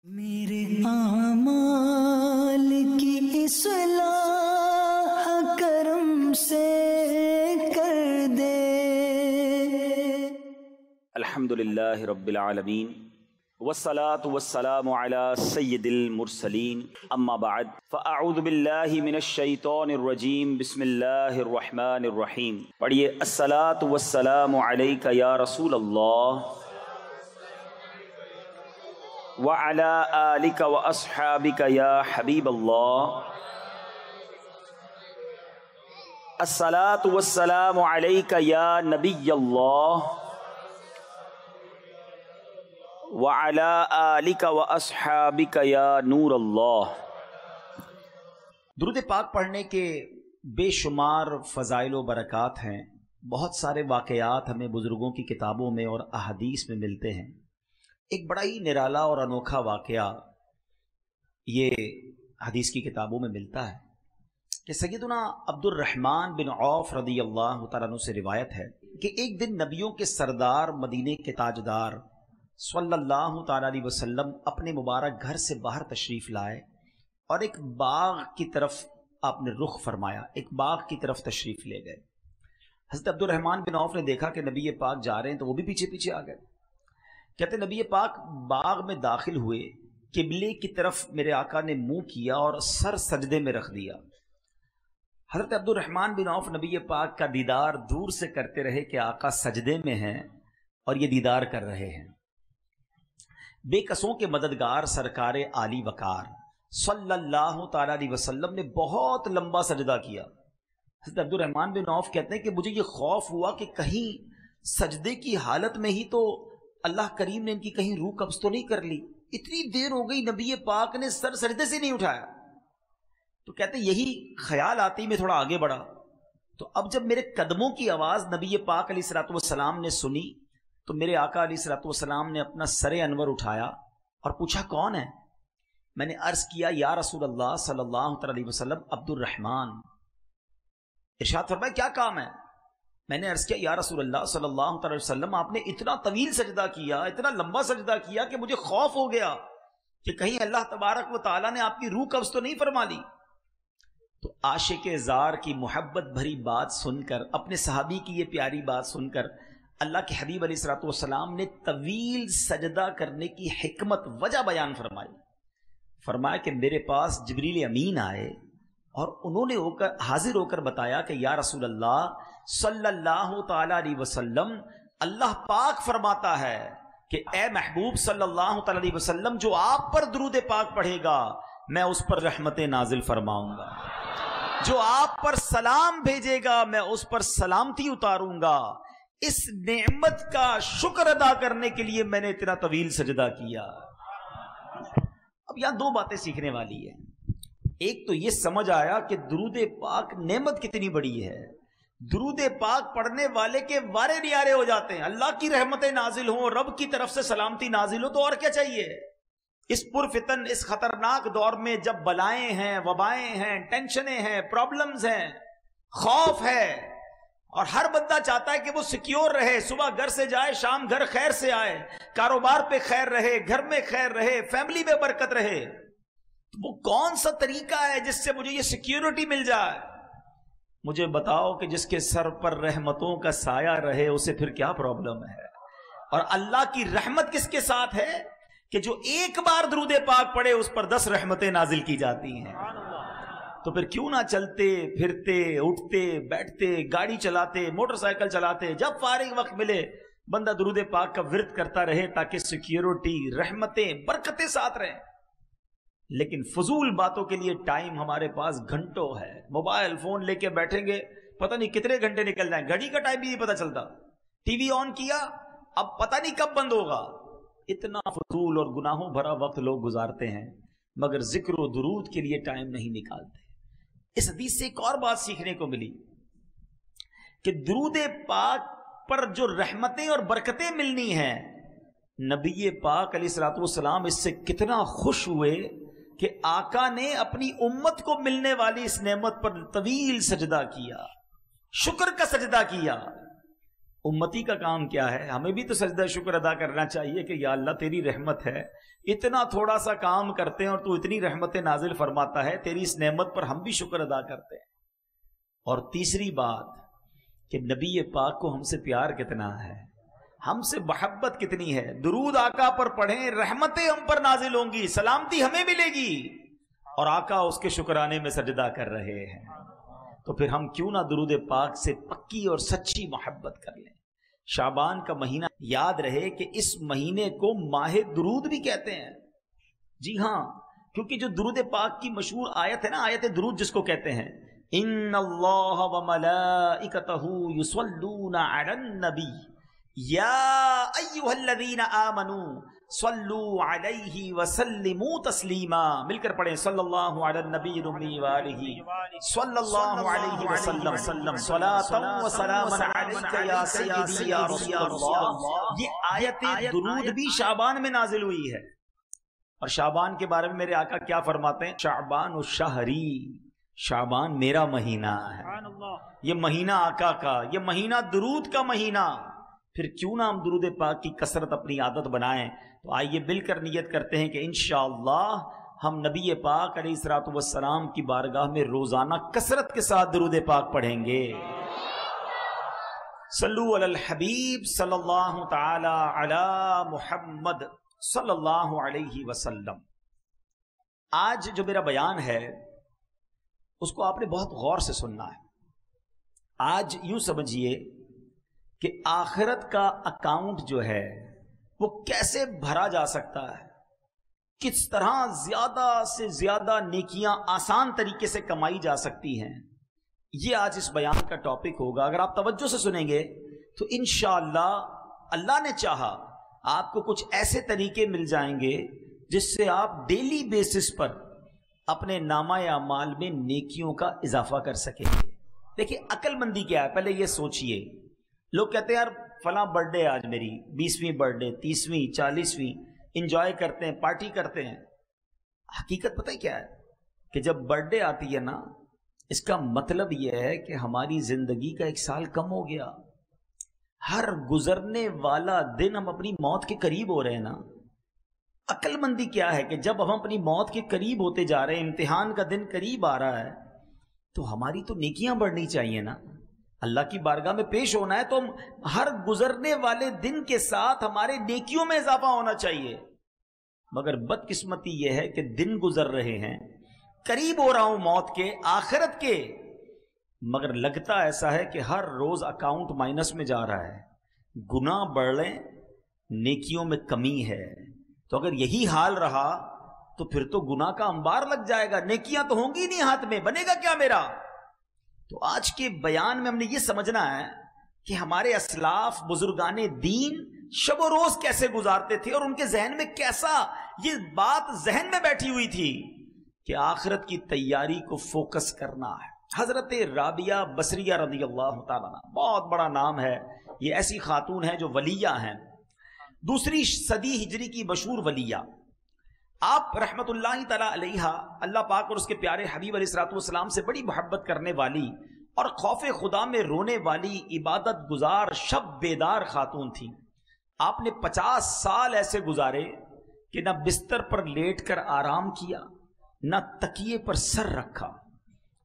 میرے اعمال کی اصلاح کرم سے کر دے۔ الحمدللہ رب العالمین والصلاة والسلام علی سید المرسلین، اما بعد فاعوذ باللہ من الشیطان الرجیم، بسم اللہ الرحمن الرحیم۔ پڑھیے الصلاة والسلام علیک یا رسول اللہ وعلى آلك وأصحابك يا حبيب الله، الصلاة والسلام عليك يا نبي الله وعلى آلك وأصحابك يا نور الله۔ درود پاک پڑھنے کے بے شمار فضائل و برکات ہیں، بہت سارے واقعات ہمیں بزرگوں کی کتابوں میں اور احادیث میں ملتے ہیں۔ ایک بڑا ہی نرالا اور انوکھا واقعہ یہ حدیث کی کتابوں میں ملتا ہے کہ سیدنا عبد الرحمن بن عوف رضی اللہ تعالیٰ عنہ سے روایت ہے کہ ایک دن نبیوں کے سردار، مدینے کے تاجدار صلی اللہ تعالیٰ علیہ وسلم اپنے مبارک گھر سے باہر تشریف لائے اور ایک باغ کی طرف آپ نے رخ فرمایا، ایک باغ کی طرف تشریف لے گئے۔ حضرت عبد الرحمن بن عوف نے دیکھا کہ نبی پاک جا رہے ہیں تو وہ بھی پیچھے پیچھے آ گئے۔ کہتے نبی پاک باغ میں داخل ہوئے، قبلے کی طرف میرے آقا نے منہ کیا اور سر سجدے میں رکھ دیا۔ حضرت عبد الرحمن بن عوف نبی پاک کا دیدار دور سے کرتے رہے کہ آقا سجدے میں ہیں اور یہ دیدار کر رہے ہیں۔ بے کسوں کے مددگار سرکار عالی وقار صلی اللہ تعالی علیہ وسلم نے بہت لمبا سجدہ کیا۔ حضرت عبد الرحمن بن عوف کہتے ہیں کہ مجھے یہ خوف ہوا کہ کہیں سجدے کی حالت میں ہی تو اللہ کریم نے ان کی کہیں روح قبض تو نہیں کر لی، اتنی دیر ہو گئی نبی پاک نے سر سجدے سے نہیں اٹھایا۔ تو کہتے یہی خیال آتے ہی میں تھوڑا آگے بڑھا، تو اب جب میرے قدموں کی آواز نبی پاک علیہ الصلوۃ والسلام نے سنی تو میرے آقا علیہ الصلوۃ والسلام نے اپنا سر انور اٹھایا اور پوچھا کون ہے؟ میں نے عرض کیا یا رسول اللہ صلی اللہ علیہ وسلم عبد الرحمن۔ ارشاد فرمایا کیا کام ہے؟ میں نے عرض کیا یا رسول اللہ صلی اللہ علیہ وسلم آپ نے اتنا طویل سجدہ کیا، اتنا لمبا سجدہ کیا کہ مجھے خوف ہو گیا کہ کہیں اللہ تبارک و تعالیٰ نے آپ کی روح قبض تو نہیں فرما لی۔ تو عاشق زار کی محبت بھری بات سن کر، اپنے صحابی کی یہ پیاری بات سن کر اللہ کے حبیب علیہ الصلوۃ والسلام نے طویل سجدہ کرنے کی حکمت وجہ بیان فرمائی۔ فرمایا کہ میرے پاس جبریل امین آئے اور انہوں نے حاضر ہو کر بتایا کہ یا رسول اللہ صلی اللہ تعالی علیہ وسلم اللہ پاک فرماتا ہے کہ اے محبوب صلی اللہ تعالی علیہ وسلم جو آپ پر درود پاک پڑھے گا میں اس پر رحمتیں نازل فرماؤں گا، جو آپ پر سلام بھیجے گا میں اس پر سلامتی اتاروں گا۔ اس نعمت کا شکر ادا کرنے کے لیے میں نے اتنا طویل سجدہ کیا۔ اب یہاں دو باتیں سیکھنے والی ہیں۔ ایک تو یہ سمجھ آیا کہ درود پاک نعمت کتنی بڑی ہے، درود پاک پڑھنے والے کے وارے نیارے ہو جاتے ہیں، اللہ کی رحمتیں نازل ہوں، رب کی طرف سے سلامتی نازل ہو، تو اور کیا چاہیے؟ اس پرفتن، اس خطرناک دور میں جب بلائیں ہیں، وبائیں ہیں، ٹینشنیں ہیں، پرابلمز ہیں، خوف ہے، اور ہر بندہ چاہتا ہے کہ وہ سیکیور رہے، صبح گھر سے جائے شام گھر خیر سے آئے، کاروبار پہ خیر رہے، گھر میں خیر رہے، فیملی میں برکت رہے، وہ کون سا طریقہ ہے جس سے مجھے یہ سیکیورٹی مل جائے؟ مجھے بتاؤ کہ جس کے سر پر رحمتوں کا سایہ رہے اسے پھر کیا پرابلم ہے؟ اور اللہ کی رحمت کس کے ساتھ ہے کہ جو ایک بار درود پاک پڑھے اس پر 10 رحمتیں نازل کی جاتی ہیں۔ تو پھر کیوں نہ چلتے پھرتے اٹھتے بیٹھتے گاڑی چلاتے موٹر سائیکل چلاتے جب فارغ وقت ملے بندہ درود پاک کا ورد کرتا رہے تاکہ سیکیورٹی، رحمتیں، برکتیں ساتھ رہیں۔ لیکن فضول باتوں کے لیے ٹائم ہمارے پاس گھنٹوں ہے، موبائل فون لے کے بیٹھیں گے پتہ نہیں کتنے گھنٹے نکل جائیں، گھڑی کا ٹائم بھی نہیں پتہ چلتا، ٹی وی آن کیا اب پتہ نہیں کب بند ہوگا۔ اتنا فضول اور گناہوں بھرا وقت لوگ گزارتے ہیں مگر ذکر و درود کے لیے ٹائم نہیں نکالتے۔ اس حدیث سے ایک اور بات سیکھنے کو ملی کہ درود پاک پر جو رحمتیں اور برکتیں ملنی ہیں، نبی پاک علیہ الصلوۃ والسلام اس سے کتنا خوش ہوئے کہ آقا نے اپنی امت کو ملنے والی اس نعمت پر طویل سجدہ کیا، شکر کا سجدہ کیا۔ امتی کا کام کیا ہے؟ ہمیں بھی تو سجدہ شکر ادا کرنا چاہیے کہ یا اللہ تیری رحمت ہے، اتنا تھوڑا سا کام کرتے ہیں اور تو اتنی رحمتیں نازل فرماتا ہے، تیری اس نعمت پر ہم بھی شکر ادا کرتے ہیں۔ اور تیسری بات کہ نبی پاک کو ہم سے پیار کتنا ہے، ہم سے محبت کتنی ہے، درود آقا پر پڑھیں، رحمتیں ہم پر نازل ہوں گی، سلامتی ہمیں ملے گی، اور آقا اس کے شکرانے میں سجدہ کر رہے ہیں۔ تو پھر ہم کیوں نہ درود پاک سے پکی اور سچی محبت کر لیں۔ شعبان کا مہینہ یاد رہے کہ اس مہینے کو ماہ درود بھی کہتے ہیں۔ جی ہاں، کیونکہ جو درود پاک کی مشہور آیت ہے نا، آیت درود جس کو کہتے ہیں، ان اللہ وملائکتہ یصلون علی النبی یا ایھا الذین آمنوا صلوا علیہ وسلموا تسلیما، مل کر پڑھیں، صلی اللہ علی النبی الامی وآلہ صلی اللہ علیہ وسلم صلاۃ و سلاما علیک یا سیدی یا رسول اللہ۔ یہ آیت درود بھی شعبان میں نازل ہوئی ہے۔ اور شعبان کے بارے میں میرے آقا کیا فرماتے ہیں؟ شعبان شہری، شعبان میرا مہینہ ہے، یہ مہینہ آقا کا، یہ مہینہ درود کا مہینہ۔ پھر کیوں نہ ہم درود پاک کی کثرت اپنی عادت بنائیں۔ تو آئیے مل کر نیت کرتے ہیں کہ انشاءاللہ ہم نبی پاک علیہ الصلوۃ والسلام کی بارگاہ میں روزانہ کثرت کے ساتھ درود پاک پڑھیں گے۔ صلو علی الحبیب صلی اللہ تعالی علی محمد صلی اللہ علیہ وسلم۔ آج جو میرا بیان ہے اس کو آپ نے بہت غور سے سننا ہے۔ آج یوں سمجھیے کہ آخرت کا اکاؤنٹ جو ہے وہ کیسے بھرا جا سکتا ہے، کس طرح زیادہ سے زیادہ نیکیاں آسان طریقے سے کمائی جا سکتی ہیں، یہ آج اس بیان کا ٹاپک ہوگا۔ اگر آپ توجہ سے سنیں گے تو انشاءاللہ اللہ نے چاہا آپ کو کچھ ایسے طریقے مل جائیں گے جس سے آپ ڈیلی بیسس پر اپنے نامہ اعمال میں نیکیوں کا اضافہ کر سکیں گے۔ دیکھیں عقل مندی کیا ہے، پہلے یہ سوچئے۔ لوگ کہتے ہیں یار فلاں برتھ ڈے آج میری، 20ویں برتھ ڈے، 30ویں، 40ویں، انجوائے کرتے ہیں، پارٹی کرتے ہیں۔ حقیقت پتہ کیا ہے کہ جب برتھ ڈے آتی ہے نا، اس کا مطلب یہ ہے کہ ہماری زندگی کا 1 سال کم ہو گیا۔ ہر گزرنے والا دن ہم اپنی موت کے قریب ہو رہے ہیں نا۔ عقل مندی کیا ہے کہ جب ہم اپنی موت کے قریب ہوتے جا رہے ہیں، امتحان کا دن قریب آ رہا ہے، تو ہماری تو نیکیاں بڑھنی چاہیے نا، اللہ کی بارگاہ میں پیش ہونا ہے، تو ہر گزرنے والے دن کے ساتھ ہمارے نیکیوں میں اضافہ ہونا چاہیے۔ مگر بدقسمتی یہ ہے کہ دن گزر رہے ہیں، قریب ہو رہا ہوں موت کے، آخرت کے، مگر لگتا ایسا ہے کہ ہر روز اکاؤنٹ مائنس میں جا رہا ہے، گناہ بڑھ رہے، نیکیوں میں کمی ہے۔ تو اگر یہی حال رہا تو پھر تو گناہ کا انبار لگ جائے گا، نیکیاں تو ہوں گی نہیں ہاتھ میں، بنے گا کیا میرا؟ تو آج کے بیان میں ہم نے یہ سمجھنا ہے کہ ہمارے اسلاف بزرگان دین شب و روز کیسے گزارتے تھے، اور ان کے ذہن میں کیسا یہ بات ذہن میں بیٹھی ہوئی تھی کہ آخرت کی تیاری کو فوکس کرنا ہے۔ حضرت رابعہ بصریہ رضی اللہ تعالیٰ عنہ، بہت بڑا نام ہے، یہ ایسی خاتون ہیں جو ولیہ ہیں، 2 صدی ہجری کی مشہور ولیہ۔ آپ رحمت اللہ تعالیٰ علیہ، اللہ پاک اور اس کے پیارے حبیب علیہ الصلوۃ والسلام سے بڑی محبت کرنے والی اور خوف خدا میں رونے والی، عبادت گزار، شب بیدار خاتون تھی۔ آپ نے 50 سال ایسے گزارے کہ نہ بستر پر لیٹ کر آرام کیا، نہ تکیے پر سر رکھا۔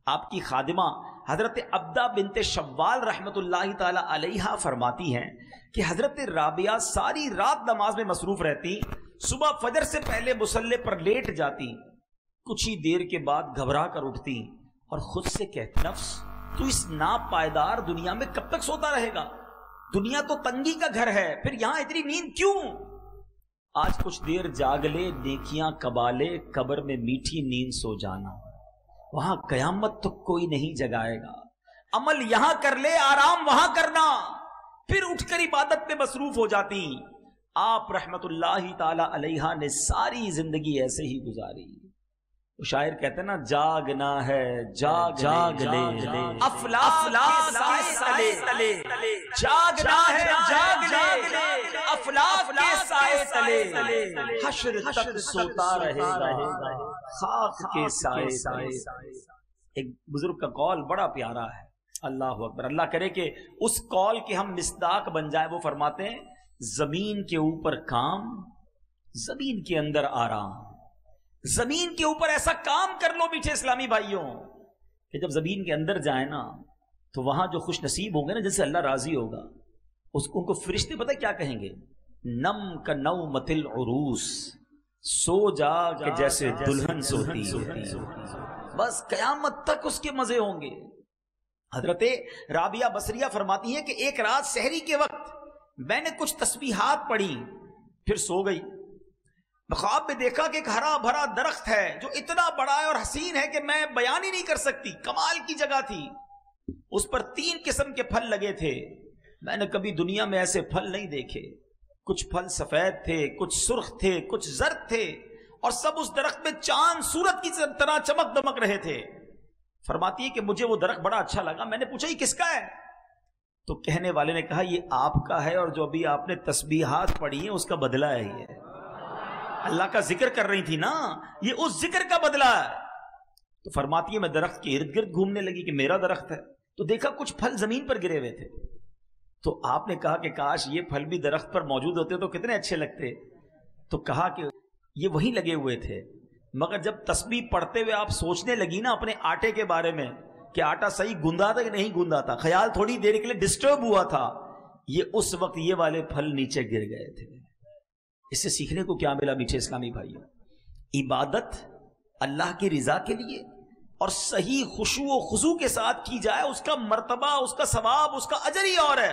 آپ کی خادمہ حضرت عبدہ بنت شوال رحمت اللہ تعالی علیہا فرماتی ہیں کہ حضرت رابعہ ساری رات نماز میں مصروف رہتی، صبح فجر سے پہلے مصلی پر لیٹ جاتی، کچھ ہی دیر کے بعد گھبرا کر اٹھتی اور خود سے کہتی، نفس تو اس ناپائیدار دنیا میں کب تک سوتا رہے گا؟ دنیا تو تنگی کا گھر ہے، پھر یہاں اتنی نیند کیوں؟ آج کچھ دیر جاگ لے، نیکیاں کبا لے، قبر میں میٹھی نیند سو جانا، وہاں قیامت تو کوئی نہیں جگائے گا۔ عمل یہاں کر لے، آرام وہاں کرنا، پھر اٹھ کر عبادت میں مصروف ہو جاتی۔ آپ رحمت اللہ تعالی علیہ نے ساری زندگی ایسے ہی گزاری۔ شاعر کہتے ہیں نا، جاگنا ہے جاگ لے، افلاک کے سائے تلے، جاگنا ہے جاگ لے، افلاک کے سائے تلے، حشر تک سوتا رہے گا خاک کے سائے تلے۔ ایک بزرگ کا قول بڑا پیارا ہے، اللہ اکبر. اللہ کرے کہ اس قول کے ہم مصداق بن جائیں. وہ فرماتے ہیں زمین کے اوپر کام، زمین کے اندر آرام. زمین کے اوپر ایسا کام کر لو میٹھے اسلامی بھائیوں کہ جب زمین کے اندر جائیں نا تو وہاں جو خوش نصیب ہوں گے نا، جن سے اللہ راضی ہوگا، ان کو فرشتے پتہ کیا کہیں گے؟ نم کا نومۃ العروس، سو جا کہ جیسے دلہن سوتی ہے. بس قیامت تک اس کے مزے ہوں گے. حضرت رابعہ بصریہ فرماتی ہیں کہ ایک رات سحری کے وقت میں نے کچھ تسبیحات پڑھی، پھر سو گئی. خواب میں دیکھا کہ ایک ہرا بھرا درخت ہے جو اتنا بڑا ہے اور حسین ہے کہ میں بیان ہی نہیں کر سکتی. کمال کی جگہ تھی. اس پر 3 قسم کے پھل لگے تھے. میں نے کبھی دنیا میں ایسے پھل نہیں دیکھے. کچھ پھل سفید تھے، کچھ سرخ تھے، کچھ زرد تھے، اور سب اس درخت میں چاند سورج کی طرح چمک دمک رہے تھے. فرماتی ہے کہ مجھے وہ درخت بڑا اچھا لگا. میں نے پوچھا یہ کس کا ہے؟ تو کہنے والے نے کہا یہ آپ کا ہے، اور جو ابھی آپ نے تسبیحات پڑھی ہیں اس کا بدلہ ہے. یہ اللہ کا ذکر کر رہی تھی نا، یہ اس ذکر کا بدلہ ہے. تو فرماتی ہے میں درخت کے ارد گرد گھومنے لگی کہ میرا درخت ہے. تو دیکھا کچھ پھل زمین پر گرے ہوئے تھے. تو آپ نے کہا کہ کاش یہ پھل بھی درخت پر موجود ہوتے تو کتنے اچھے لگتے. تو کہا کہ یہ وہی لگے ہوئے تھے، مگر جب تسبیح پڑھتے ہوئے آپ سوچنے لگی نا اپنے آٹے کے بارے میں کہ آٹا صحیح گوندا تھا کہ نہیں گوندا تھا، خیال تھوڑی دیر کے لیے ڈسٹرب ہوا تھا، یہ اس وقت یہ والے پھل نیچے گر گئے تھے. اس سے سیکھنے کو کیا ملا میٹھے اسلامی بھائیوں؟ عبادت اللہ کی رضا کے لیے اور صحیح خشوع و خضوع کے ساتھ کی جائے، اس کا مرتبہ، اس کا ثواب، اس کا اجر ہی اور ہے.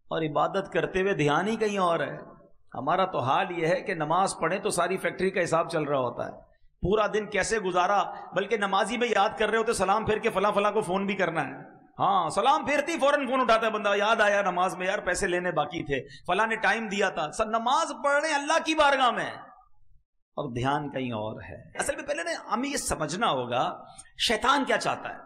اور عبادت کرتے ہوئے دھیان ہی کہیں اور ہے. ہمارا تو حال یہ ہے کہ نماز پڑھیں تو ساری فیکٹری کا حساب چل رہا ہوتا ہے، پورا دن کیسے گزارا، بلکہ نمازی میں یاد کر رہے ہوتے سلام پھیر کے فلاں فلاں کو فون بھی کرنا ہے. ہاں سلام پھیرتی فوراً فون اٹھاتا ہے بندہ، یاد آیا نماز میں یار پیسے لینے باقی تھے، فلاں نے ٹائم دیا تھا. سب نماز پڑھ رہے ہیں اللہ کی بارگاہ میں اور دھیان کہیں اور ہے. اصل میں پہلے ہمیں یہ سمجھنا ہوگا شیطان کیا چاہتا ہے.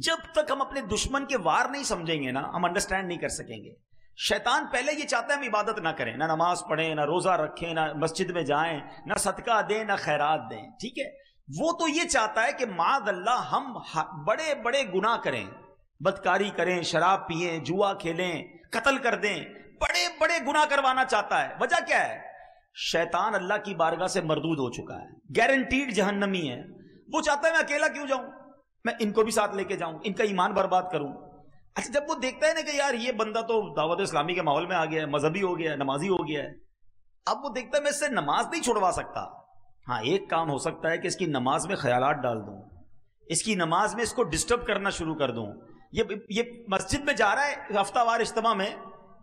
جب تک ہم اپنے دشمن کے وار نہیں سمجھیں گے نا، ہم انڈرسٹینڈ نہیں کر سکیں گے. شیطان پہلے یہ چاہتا ہے ہم عبادت نہ کریں، نہ نماز پڑھیں، نہ روزہ رکھیں، نہ مسجد میں جائیں، نہ صدقہ دیں، نہ خیرات دیں. ٹھیک ہے، وہ تو یہ چاہتا ہے کہ معاذ اللہ ہم بڑے بڑے گناہ کریں، بدکاری کریں، شراب پیئیں، جوا کھیلیں، قتل کر دیں، بڑے بڑے گناہ کروانا چاہتا ہے. وجہ کیا ہے؟ شیطان اللہ کی بارگاہ سے مردود ہو چکا ہے، گارنٹیڈ جہنمی ہے. وہ چاہتا ہے میں اکیلا کیوں جاؤں، میں ان کو بھی ساتھ لے کے جاؤں، ان کا ایمان برباد کروں. اچھا جب وہ دیکھتا ہے نا کہ یار یہ بندہ تو دعوت اسلامی کے ماحول میں آ گیا ہے، مذہبی ہو گیا ہے، نمازی ہو گیا ہے، اب وہ دیکھتا ہے میں اس سے نماز نہیں چھوڑوا سکتا. ہاں ایک کام ہو سکتا ہے کہ اس کی نماز میں خیالات ڈال دوں، اس کی نماز میں اس کو ڈسٹرب کرنا شروع کر دوں. یہ مسجد میں جا رہا ہے ہفتہ وار اجتماع میں،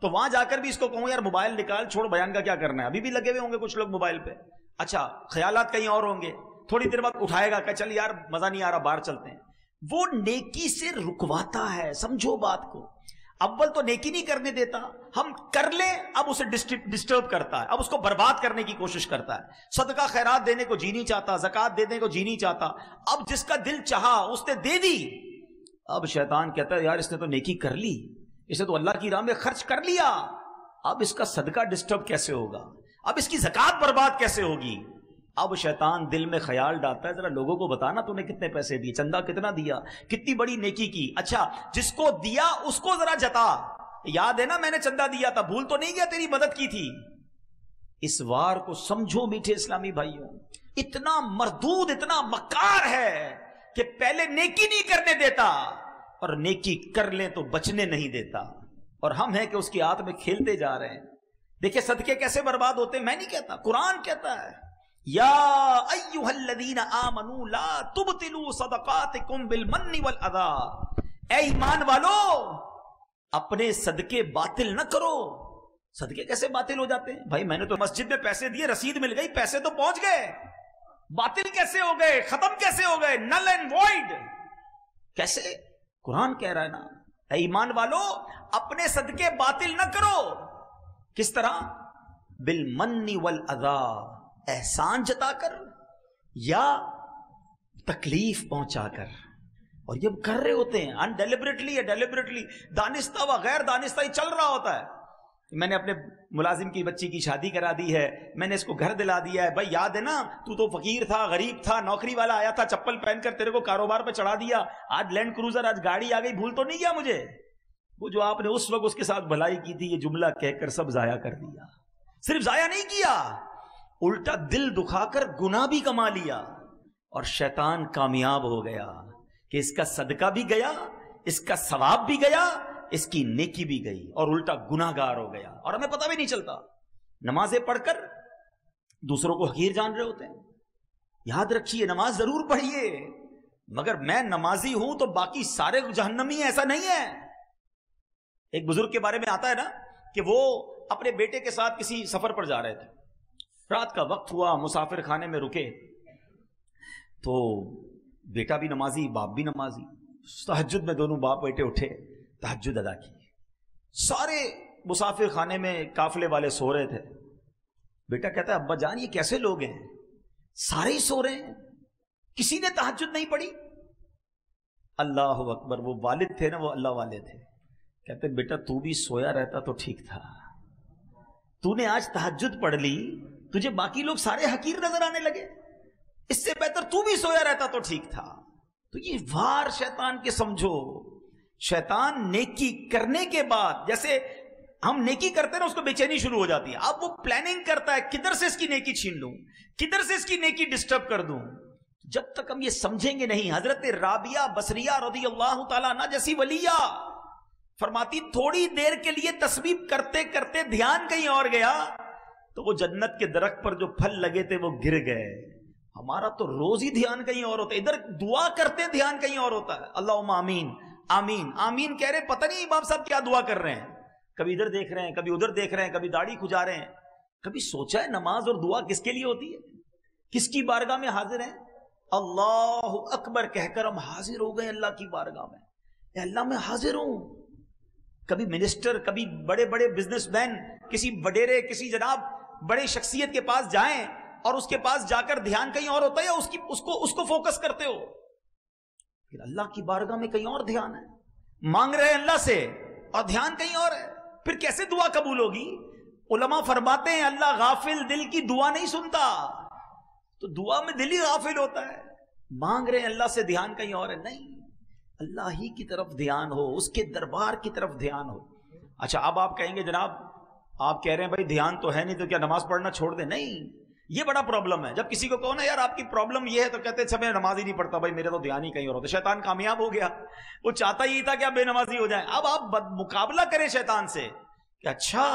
تو وہاں جا کر بھی اس کو کہوں یار موبائل نکال، چھوڑ، بیان کا کیا کرنا ہے. ابھی بھی لگے ہوئے ہوں گے کچھ لوگ موبائل پہ. اچھا خیالات کہیں اور ہوں گے، تھوڑی دیر بعد اٹھائے گا کہ چل یار مزہ نہیں آ رہا باہر چلتے ہیں. وہ نیکی سے رکواتا ہے. سمجھو بات کو، اول تو نیکی نہیں کرنے دیتا، ہم کر لیں اب اسے ڈسٹرب کرتا ہے، اب اس کو برباد کرنے کی کوشش کرتا ہے. صدقہ خیرات دینے کو جی نہیں چاہتا، زکوٰۃ دینے کو جی نہیں چاہتا. اب جس کا دل چاہا اس نے دے دی. اب شیطان کہتا ہے یار اس نے تو نیکی کر لی، اس نے تو اللہ کی راہ میں خرچ کر لیا، اب اس کا صدقہ ڈسٹرب کیسے ہوگا، اب اس کی زکوٰۃ برباد کیسے ہوگی. اب شیطان دل میں خیال ڈالتا ہے ذرا لوگوں کو بتانا تو نے کتنے پیسے دیے، چندہ کتنا دیا، کتنی بڑی نیکی کی. اچھا جس کو دیا اس کو ذرا جتا، یاد ہے نا میں نے چندہ دیا تھا، بھول تو نہیں گیا تیری مدد کی تھی. اس وار کو سمجھو میٹھے اسلامی بھائیوں، اتنا مردود، اتنا مکار ہے کہ پہلے نیکی نہیں کرنے دیتا اور نیکی کر لیں تو بچنے نہیں دیتا. اور ہم ہیں کہ اس کی ہاتھ میں کھیلتے جا رہے ہیں. دیکھیں صدقے کیسے برباد ہوتے ہیں، میں نہیں کہتا، قرآن کہتا ہے یا ایھا الذین آمنوا لا تبطلوا صدقاتکم بالمن والاذی. اے ایمان والو اپنے صدقے باطل نہ کرو. صدقے کیسے باطل ہو جاتے ہیں بھائی؟ میں نے تو مسجد میں پیسے دیے، رسید مل گئی، پیسے تو پہنچ گئے، باطل کیسے ہو گئے، ختم کیسے ہو گئے، نل اینڈ وائڈ کیسے؟ قرآن کہہ رہا ہے نا اے ایمان والو اپنے صدقے باطل نہ کرو. کس طرح؟ بالمن والاذی، احسان جتا کر یا تکلیف پہنچا کر. اور یہ کر رہے ہوتے ہیں انڈیلیبریٹلی یا ڈیلیبریٹلی، دانستہ و غیر دانستہ ہی چل رہا ہوتا ہے. میں نے اپنے ملازم کی بچی کی شادی کرا دی ہے, میں نے اس کو گھر دلا دیا ہے. بھائی یاد ہے نا, تو فقیر تھا, غریب تھا, نوکری والا آیا تھا چپل پہن کر تیرے کو کاروبار پہ چڑھا دیا, آج لینڈ کروزر, آج گاڑی آ گئی, بھول تو نہیں گیا مجھے؟ وہ جو آپ نے اس وقت اس کے ساتھ بھلائی کی تھی, یہ جملہ کہہ کر سب ضائع کر دیا. صرف ضائع نہیں کیا, الٹا دل دکھا کر گناہ بھی کما لیا, اور شیطان کامیاب ہو گیا کہ اس کا صدقہ بھی گیا, اس کا ثواب بھی گیا, اس کی نیکی بھی گئی, اور الٹا گناہ گار ہو گیا, اور ہمیں پتہ بھی نہیں چلتا. نمازیں پڑھ کر دوسروں کو حقیر جان رہے ہوتے ہیں. یاد رکھیے, نماز ضرور پڑھیے, مگر میں نمازی ہوں تو باقی سارے جہنمی ہیں, ایسا نہیں ہے. ایک بزرگ کے بارے میں آتا ہے نا کہ وہ اپنے بیٹے کے ساتھ کسی سفر پر جا رہے تھے, رات کا وقت ہوا, مسافر خانے میں رکے, تو بیٹا بھی نمازی, باپ بھی نمازی. تہجد میں دونوں باپ بیٹے اٹھے, تہجد ادا کی. سارے مسافر خانے میں قافلے والے سو رہے تھے. بیٹا کہتا ہے ابا جان یہ کیسے لوگ ہیں, سارے ہی سو رہے ہیں, کسی نے تہجد نہیں پڑھی. اللہ اکبر. وہ والد تھے نا, وہ اللہ والے تھے. کہتے بیٹا تو بھی سویا رہتا تو ٹھیک تھا, تو نے آج تہجد پڑھ لی, تجھے باقی لوگ سارے حقیر نظر آنے لگے, اس سے بہتر تو بھی سویا رہتا تو ٹھیک تھا. تو یہ وار شیطان کے سمجھو. شیطان نیکی کرنے کے بعد, جیسے ہم نیکی کرتے ہیں نا, اس کو بے چینی شروع ہو جاتی ہے. اب وہ پلاننگ کرتا ہے کدھر سے اس کی نیکی چھین لوں, کدھر سے اس کی نیکی ڈسٹرب کر دوں. جب تک ہم یہ سمجھیں گے نہیں. حضرت رابعہ بصریہ رضی اللہ تعالیٰ عنہ جیسی ولیہ فرماتی, تھوڑی دیر کے لیے تسبیح کرتے کرتے دھیان کہیں اور گیا تو وہ جنت کے درخت پر جو پھل لگے تھے وہ گر گئے. ہمارا تو روز ہی دھیان کہیں اور ہوتا ہے, ادھر دعا کرتے دھیان کہیں اور ہوتا ہے. اللہم آمین آمین آمین کہہ رہے, پتہ نہیں امام صاحب کیا دعا کر رہے ہیں, کبھی ادھر دیکھ رہے ہیں, کبھی ادھر دیکھ رہے ہیں, کبھی داڑھی کھجا رہے ہیں. کبھی سوچا ہے نماز اور دعا کس کے لیے ہوتی ہے, کس کی بارگاہ میں حاضر ہیں؟ اللہ اکبر کہہ کر ہم حاضر ہو گئے اللہ کی بارگاہ میں. اے اللہ میں حاضر ہوں. کبھی منسٹر, کبھی بڑے بڑے بزنس مین, کسی وڈیرے, کسی جناب بڑے شخصیت کے پاس جائیں اور اس کے پاس جا کر دھیان کہیں اور ہوتا ہے, یا اس کو فوکس کرتے ہو؟ پھر اللہ کی بارگاہ میں کہیں اور دھیان ہے, مانگ رہے ہیں اللہ سے اور دھیان کہیں اور ہے, پھر کیسے دعا قبول ہوگی؟ علماء فرماتے ہیں اللہ غافل دل کی دعا نہیں سنتا. تو دعا میں دل ہی غافل ہوتا ہے. مانگ رہے ہیں اللہ سے, دھیان کہیں اور ہے. نہیں, اللہ ہی کی طرف دھیان ہو, اس کے دربار کی طرف دھیان ہو. اچھا اب آپ کہیں گے جناب آپ کہہ رہے ہیں بھائی دھیان تو ہے نہیں تو کیا نماز پڑھنا چھوڑ دیں؟ نہیں, یہ بڑا پرابلم ہے. جب کسی کو کہو نا یار آپ کی پرابلم یہ ہے تو کہتے ہیں میں نماز ہی نہیں پڑھتا, بھائی میرے تو دھیان ہی کہیں اور ہوتا. شیطان کامیاب ہو گیا, وہ چاہتا ہی تھا کہ آپ بے نمازی ہو جائیں. اب آپ مقابلہ کریں شیطان سے کہ اچھا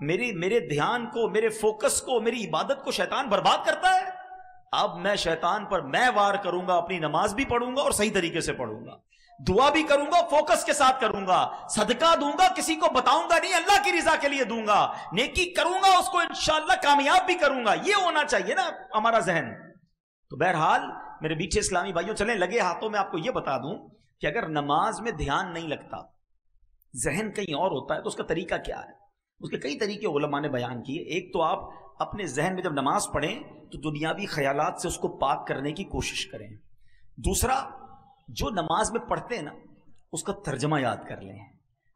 میرے دھیان کو, میرے فوکس کو, میری عبادت کو شیطان برباد کرتا ہے. اب میں شیطان پر میں وار کروں گا, اپنی نماز بھی پڑھوں گا اور صحیح طریقے سے پڑھوں گا, دعا بھی کروں گا, فوکس کے ساتھ کروں گا, صدقہ دوں گا, کسی کو بتاؤں گا نہیں, اللہ کی رضا کے لیے دوں گا, نیکی کروں گا, اس کو انشاءاللہ کامیاب بھی کروں گا. یہ ہونا چاہیے نا ہمارا ذہن. تو بہرحال میرے میٹھے اسلامی بھائیوں, چلیں لگے ہاتھوں میں آپ کو یہ بتا دوں کہ اگر نماز میں دھیان نہیں لگتا, ذہن کہیں اور ہوتا ہے, تو اس کا طریقہ کیا ہے؟ اس کے کئی طریقے علماء نے بیان کیے. ایک تو آپ اپنے ذہن میں جب نماز پڑھیں تو دنیاوی خیالات سے اس کو پاک کرنے کی کوشش کریں. دوسرا, جو نماز میں پڑھتے ہیں نا اس کا ترجمہ یاد کر لیں.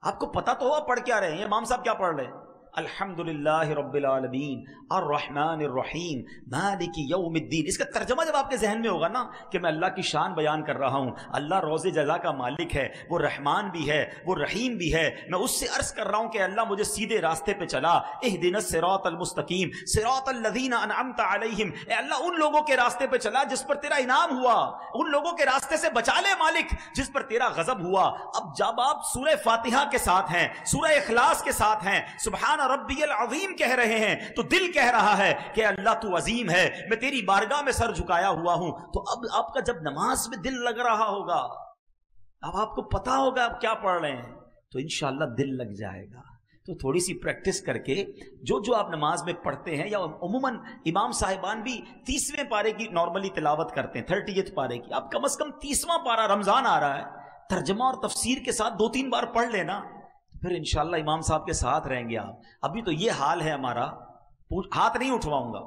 آپ کو پتا تو ہوا پڑھ کیا رہے ہیں. امام صاحب کیا پڑھ رہے ہیں؟ الحمدللہ رب العالمین الرحمن الرحیم مالک یوم الدین. اس کا ترجمہ جب آپ کے ذہن میں ہوگا نا کہ میں اللہ کی شان بیان کر رہا ہوں, اللہ روز جزا کا مالک ہے, وہ رحمان بھی ہے, وہ رحیم بھی ہے, میں اس سے عرض کر رہا ہوں کہ اللہ مجھے سیدھے راستے پہ چلا, اہدنا الصراط المستقیم صراط الذین انعمت علیہم, اے اللہ ان لوگوں کے راستے پہ چلا جس پر تیرا انعام ہوا, ان لوگوں کے راستے سے بچا لے مالک جس پر تیرا غضب ہوا. اب جب آپ سورہ فاتحہ کے ساتھ ہیں, سورہ اخلاص کے ساتھ ہیں, سبحان ربی العظیم کہہ رہے ہیں, تو دل کہہ رہا ہے کہ اللہ تو عظیم ہے, میں تیری بارگاہ میں سر جھکایا ہوا ہوں. تو اب آپ کا جب نماز میں دل لگ رہا ہوگا, اب آپ کو پتا ہوگا آپ کیا پڑھ رہے ہیں, تو انشاءاللہ دل لگ جائے گا. تو تھوڑی سی پریکٹس کر کے جو آپ نماز میں پڑھتے ہیں, یا عموماً امام صاحبان بھی 30ویں پارے کی نارملی تلاوت کرتے ہیں, 30th پارے کی, آپ کم از کم 30واں پارہ, رمضان آ رہا ہے, ترجمہ اور تفسیر کے ساتھ 2-3 بار پڑھ لینا, پھر انشاءاللہ امام صاحب کے ساتھ رہیں گے آپ. ابھی تو یہ حال ہے ہمارا, ہاتھ نہیں اٹھواؤں گا.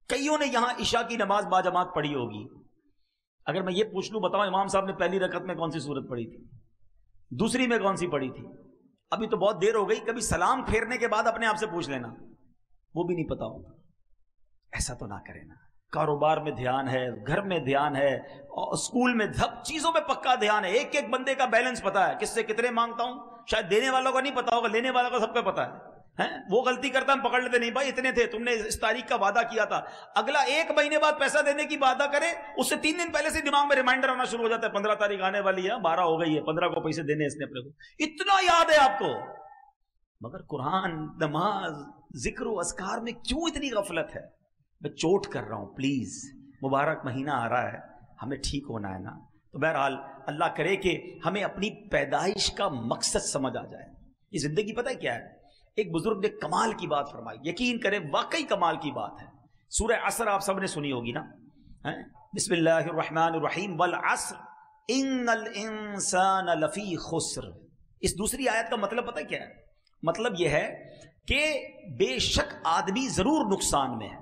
کئیوں نے یہاں عشاء کی نماز باجماعت پڑھی ہوگی. اگر میں یہ پوچھ لوں, بتاؤ امام صاحب نے پہلی رکعت میں کون سی سورت پڑھی تھی, دوسری میں کون سی پڑھی تھی, ابھی تو بہت دیر ہو گئی، کبھی سلام پھیرنے کے بعد اپنے آپ سے پوچھ لینا، وہ بھی نہیں پتا ہوتا. ایسا تو نہ کرے نا. کاروبار میں دھیان ہے، گھر میں دھیان ہے، اسکول میں سب چیزوں میں پکا دھیان ہے. ایک ایک بندے کا بیلنس پتا ہے، کس سے کتنے مانگتا ہوں. شاید دینے والوں کا نہیں پتا ہوگا، لینے والوں کا سب کو پتا ہے. وہ غلطی کرتا ہم پکڑ لیتے، نہیں بھائی اتنے تھے، تم نے اس تاریخ کا وعدہ کیا تھا. اگلا 1 مہینے بعد پیسہ دینے کی وعدہ کرے، اس سے 3 دن پہلے سے دماغ میں ریمائنڈر آنا شروع ہو جاتا ہے، 15 تاریخ آنے والی ہے، 12 ہو گئی ہے، 15 کو پیسے دینے اس نے اپنے کو. اتنا یاد ہے آپ کو. مگر قرآن، نماز، ذکر و اذکار میں کیوں اتنی غفلت ہے؟ میں چوٹ کر رہا ہوں، پلیز. مبارک مہینہ آ رہا ہے، ہمیں ٹھیک ہونا ہے نا. تو بہرحال اللہ کرے کہ ہمیں اپنی پیدائش کا مقصد سمجھ آ جائے. یہ زندگی پتہ ہے کیا ہے؟ ایک بزرگ نے کمال کی بات فرمائی، یقین کریں واقعی کمال کی بات ہے. سورہ عصر آپ سب نے سنی ہوگی نا. بسم اللہ الرحمن الرحیم، والعصر ان الانسان لفی خسر. اس دوسری آیت کا مطلب پتہ کیا ہے؟ مطلب یہ ہے کہ بے شک آدمی ضرور نقصان میں ہے.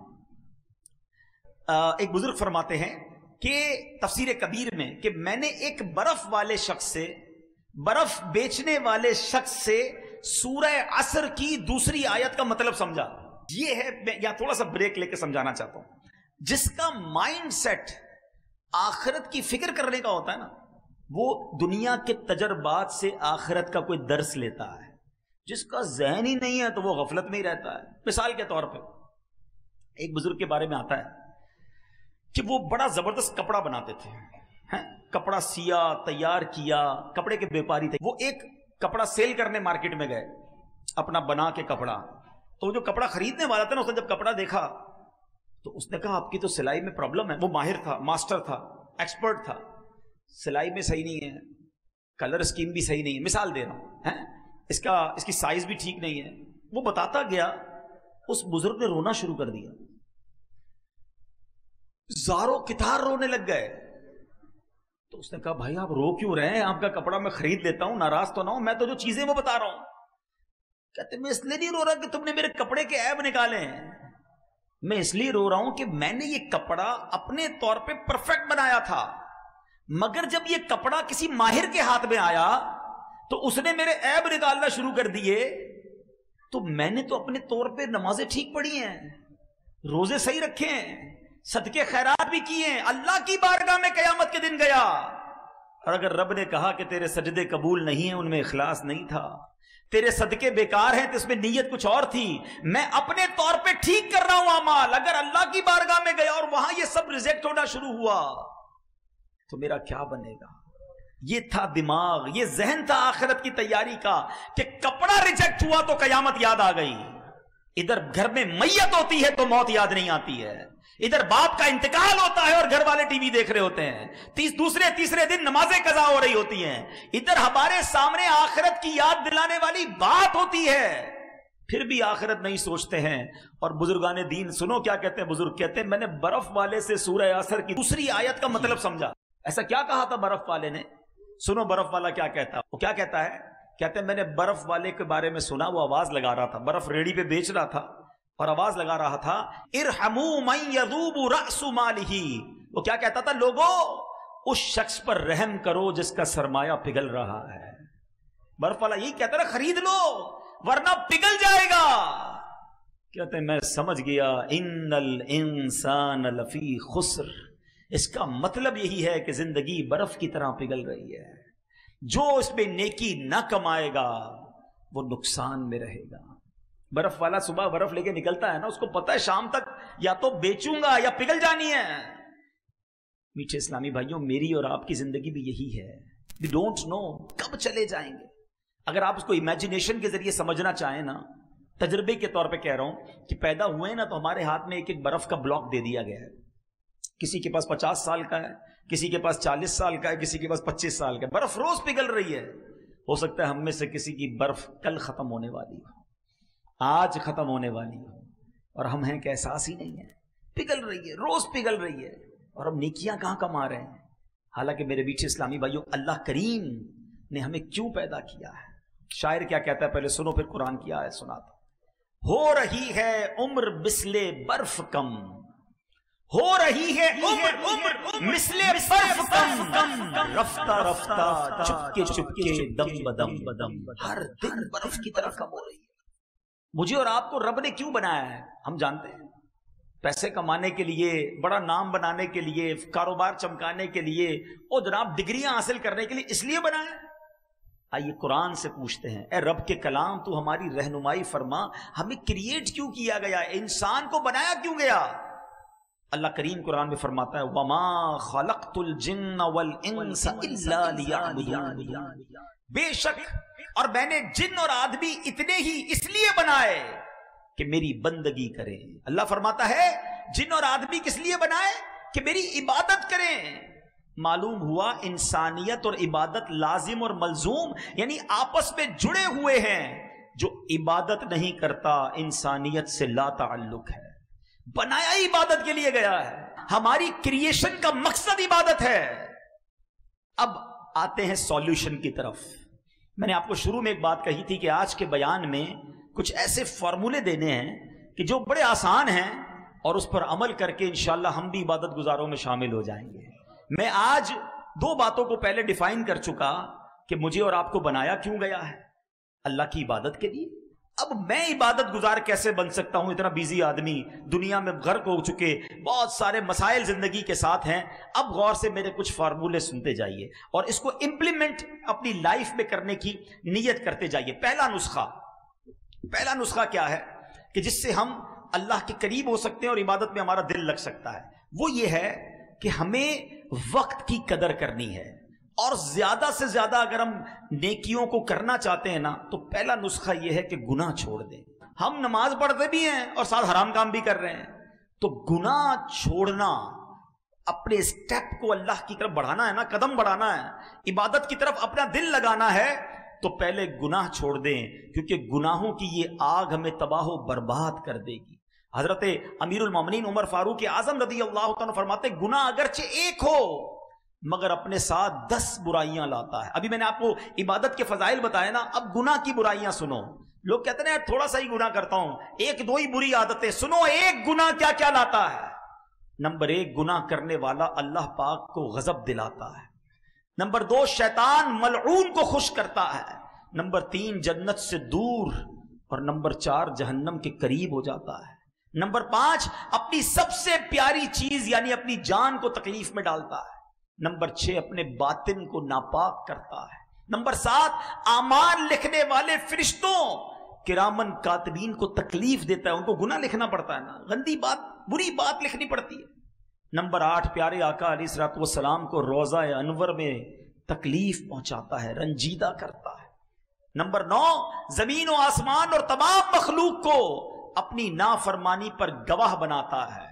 ایک بزرگ فرماتے ہیں کہ تفسیر کبیر میں کہ میں نے ایک برف والے شخص سے، برف بیچنے والے شخص سے سورہ عصر کی دوسری آیت کا مطلب سمجھا. یہ ہے، میں یہاں تھوڑا سا بریک لے کے سمجھانا چاہتا ہوں. جس کا مائنڈ سیٹ آخرت کی فکر کرنے کا ہوتا ہے نا، وہ دنیا کے تجربات سے آخرت کا کوئی درس لیتا ہے. جس کا ذہن ہی نہیں ہے تو وہ غفلت میں ہی رہتا ہے. مثال کے طور پہ ایک بزرگ کے بارے میں آتا ہے کہ وہ بڑا زبردست کپڑا بناتے تھے. کپڑا سیا، تیار کیا، کپڑے کے بیپاری تھے. وہ ایک کپڑا سیل کرنے مارکیٹ میں گئے، اپنا بنا کے کپڑا. تو جو کپڑا خریدنے والا تھا نا، اس نے جب کپڑا دیکھا تو اس نے کہا آپ کی تو سلائی میں پرابلم ہے. وہ ماہر تھا، ماسٹر تھا، ایکسپرٹ تھا. سلائی میں صحیح نہیں ہے، کلر اسکیم بھی صحیح نہیں ہے، مثال دے رہا ہوں، اس کی سائز بھی ٹھیک نہیں ہے. وہ بتاتا گیا. اس بزرگ نے رونا شروع کر دیا، زاروں کتار رونے لگ گئے. تو اس نے کہا بھائی آپ رو کیوں رہے ہیں؟ آپ کا کپڑا میں خرید لیتا ہوں، ناراض تو نہ ہوں، میں تو جو چیزیں وہ بتا رہا ہوں. کہتے میں اس لیے نہیں رو رہا کہ تم نے میرے کپڑے کے عیب نکالے ہیں، میں اس لیے رو رہا ہوں کہ میں نے یہ کپڑا اپنے طور پہ پرفیکٹ بنایا تھا، مگر جب یہ کپڑا کسی ماہر کے ہاتھ میں آیا تو اس نے میرے عیب نکالنا شروع کر دیے. تو میں نے تو اپنے طور پہ نمازیں ٹھیک پڑھی ہیں، روزے صحیح رکھے ہیں، صدقے خیرات بھی کیے ہیں، اللہ کی بارگاہ میں قیامت کے دن گیا. اور اگر رب نے کہا کہ تیرے سجدے قبول نہیں ہیں، ان میں اخلاص نہیں تھا، تیرے صدقے بیکار ہیں، تو اس میں نیت کچھ اور تھی، میں اپنے طور پہ ٹھیک کر رہا ہوں اعمال، اگر اللہ کی بارگاہ میں گیا اور وہاں یہ سب ریجیکٹ ہونا شروع ہوا تو میرا کیا بنے گا؟ یہ تھا دماغ، یہ ذہن تھا آخرت کی تیاری کا کہ کپڑا ریجیکٹ ہوا تو قیامت یاد آ گئی. ادھر گھر میں میت ہوتی ہے تو موت یاد نہیں آتی ہے، ادھر باپ کا انتقال ہوتا ہے اور گھر والے ٹی وی دیکھ رہے ہوتے ہیں، تیسرے دن نمازیں قضا ہو رہی ہوتی ہیں، ادھر ہمارے سامنے آخرت کی یاد دلانے والی بات ہوتی ہے، پھر بھی آخرت نہیں سوچتے ہیں. اور بزرگان دین سنو کیا کہتے ہیں. بزرگ کہتے ہیں میں نے برف والے سے سورہ عصر کی دوسری آیت کا مطلب سمجھا. ایسا کیا کہا تھا برف والے نے؟ سنو برف والا کیا کہتا ہے. وہ کیا کہتا ہے؟ کہتے ہیں میں نے برف والے کے بارے میں سنا، وہ آواز لگا رہا تھا، برف ریڑھی پہ بیچ رہا تھا اور آواز لگا رہا تھا ارحموا من یذوب رأس مالہ. وہ کیا کہتا تھا؟ لوگو اس شخص پر رحم کرو جس کا سرمایہ پگھل رہا ہے. برف والا یہی کہتا ہے خرید لو ورنہ پگھل جائے گا. کہتے ہیں میں سمجھ گیا ان الانسان لفی خسر. اس کا مطلب یہی ہے کہ زندگی برف کی طرح پگھل رہی ہے، جو اس میں نیکی نہ کمائے گا وہ نقصان میں رہے گا. برف والا صبح برف لے کے نکلتا ہے نا، اس کو پتا ہے شام تک یا تو بیچوں گا یا پگھل جانی ہے. میٹھے اسلامی بھائیوں، میری اور آپ کی زندگی بھی یہی ہے. We don't know کب چلے جائیں گے. اگر آپ اس کو امیجنیشن کے ذریعے سمجھنا چاہیں نا، تجربے کے طور پہ کہہ رہا ہوں کہ پیدا ہوئے نا تو ہمارے ہاتھ میں ایک ایک برف کا بلاک دے دیا گیا ہے. کسی کے پاس 50 سال کا ہے، کسی کے پاس 40 سال کا ہے، کسی کے پاس 25 سال کا ہے. برف روز پگھل رہی ہے. ہو سکتا ہے ہم میں سے کسی کی برف کل ختم ہونے والی ہو، آج ختم ہونے والی ہو، اور ہم ہیں کہ احساس ہی نہیں ہے. پگھل رہی ہے، روز پگھل رہی ہے، اور ہم نیکیاں کہاں کما رہے ہیں. حالانکہ میرے بیٹھے اسلامی بھائیوں، اللہ کریم نے ہمیں کیوں پیدا کیا ہے؟ شاعر کیا کہتا ہے، پہلے سنو پھر قرآن کی آیت سناتا. ہو رہی ہے عمر بسلے برف کم، ہو رہی ہے عمر مثل برف کم، رفتہ رفتہ چپکے چپکے دم بدم، ہر دن برف کی طرح کم ہو رہی ہے۔ مجھے اور آپ کو رب نے کیوں بنایا ہے ہم جانتے ہیں، پیسے کمانے کے لیے، بڑا نام بنانے کے لیے، کاروبار چمکانے کے لیے، اور جناب ڈگریاں حاصل کرنے کے لیے، اس لیے بنایا ہے۔ آئیے قرآن سے پوچھتے ہیں، اے رب کے کلام تو ہماری رہنمائی فرما، ہمیں کریٹ کیوں کیا گیا، انسان کو بنایا کیوں گیا؟ اللہ کریم قرآن میں فرماتا ہے وَمَا خَلَقْتُ الْجِنَّ وَالْإِنسَ إِلَّا لِيَعْبُدُونِ، بے شک اور میں نے جن اور آدمی اتنے ہی اس لیے بنائے کہ میری بندگی کریں۔ اللہ فرماتا ہے جن اور آدمی کس لیے بنائے؟ کہ میری عبادت کریں۔ معلوم ہوا انسانیت اور عبادت لازم اور ملزوم، یعنی آپس میں جڑے ہوئے ہیں۔ جو عبادت نہیں کرتا انسانیت سے لا تعلق ہے، بنایا ہی عبادت کے لیے گیا ہے، ہماری کریشن کا مقصد عبادت ہے۔ اب آتے ہیں سولوشن کی طرف۔ میں نے آپ کو شروع میں ایک بات کہی تھی کہ آج کے بیان میں کچھ ایسے فارمولے دینے ہیں کہ جو بڑے آسان ہیں اور اس پر عمل کر کے انشاءاللہ ہم بھی عبادت گزاروں میں شامل ہو جائیں گے۔ میں آج دو باتوں کو پہلے ڈیفائن کر چکا کہ مجھے اور آپ کو بنایا کیوں گیا ہے، اللہ کی عبادت کے لیے۔ اب میں عبادت گزار کیسے بن سکتا ہوں؟ اتنا بیزی آدمی، دنیا میں غرق ہو چکے، بہت سارے مسائل زندگی کے ساتھ ہیں۔ اب غور سے میرے کچھ فارمولے سنتے جائیے اور اس کو امپلیمنٹ اپنی لائف میں کرنے کی نیت کرتے جائیے۔ پہلا نسخہ کیا ہے کہ جس سے ہم اللہ کے قریب ہو سکتے ہیں اور عبادت میں ہمارا دل لگ سکتا ہے، وہ یہ ہے کہ ہمیں وقت کی قدر کرنی ہے، اور زیادہ سے زیادہ اگر ہم نیکیوں کو کرنا چاہتے ہیں نا تو پہلا نسخہ یہ ہے کہ گناہ چھوڑ دیں۔ ہم نماز پڑھتے بھی ہیں اور ساتھ حرام کام بھی کر رہے ہیں، تو گناہ چھوڑنا، اپنے سٹیپ کو اللہ کی طرف بڑھانا ہے نا، قدم بڑھانا ہے، عبادت کی طرف اپنا دل لگانا ہے، تو پہلے گناہ چھوڑ دیں، کیونکہ گناہوں کی یہ آگ ہمیں تباہ و برباد کر دے گی۔ حضرت امیر المومنین عمر فاروق اعظم رضی اللہ تعالیٰ فرماتے گناہ اگرچہ ایک ہو مگر اپنے ساتھ 10 برائیاں لاتا ہے۔ ابھی میں نے آپ کو عبادت کے فضائل بتائے نا، اب گناہ کی برائیاں سنو۔ لوگ کہتے ہیں یار تھوڑا سا ہی گناہ کرتا ہوں، ایک دو ہی بری عادتیں، سنو ایک گناہ کیا کیا لاتا ہے۔ نمبر 1، گناہ کرنے والا اللہ پاک کو غضب دلاتا ہے۔ نمبر 2، شیطان ملعون کو خوش کرتا ہے۔ نمبر 3، جنت سے دور، اور نمبر 4، جہنم کے قریب ہو جاتا ہے۔ نمبر 5، اپنی سب سے پیاری چیز یعنی اپنی جان کو تکلیف میں ڈالتا ہے۔ نمبر 6، اپنے باطن کو ناپاک کرتا ہے۔ نمبر 7، اعمال لکھنے والے فرشتوں کرامن کاتبین کو تکلیف دیتا ہے، ان کو گناہ لکھنا پڑتا ہے نا، گندی بات، بری بات لکھنی پڑتی ہے۔ نمبر 8، پیارے آقا علیہ الصلوۃ والسلام کو روضہ انور میں تکلیف پہنچاتا ہے، رنجیدہ کرتا ہے۔ نمبر 9، زمین و آسمان اور تمام مخلوق کو اپنی نافرمانی پر گواہ بناتا ہے۔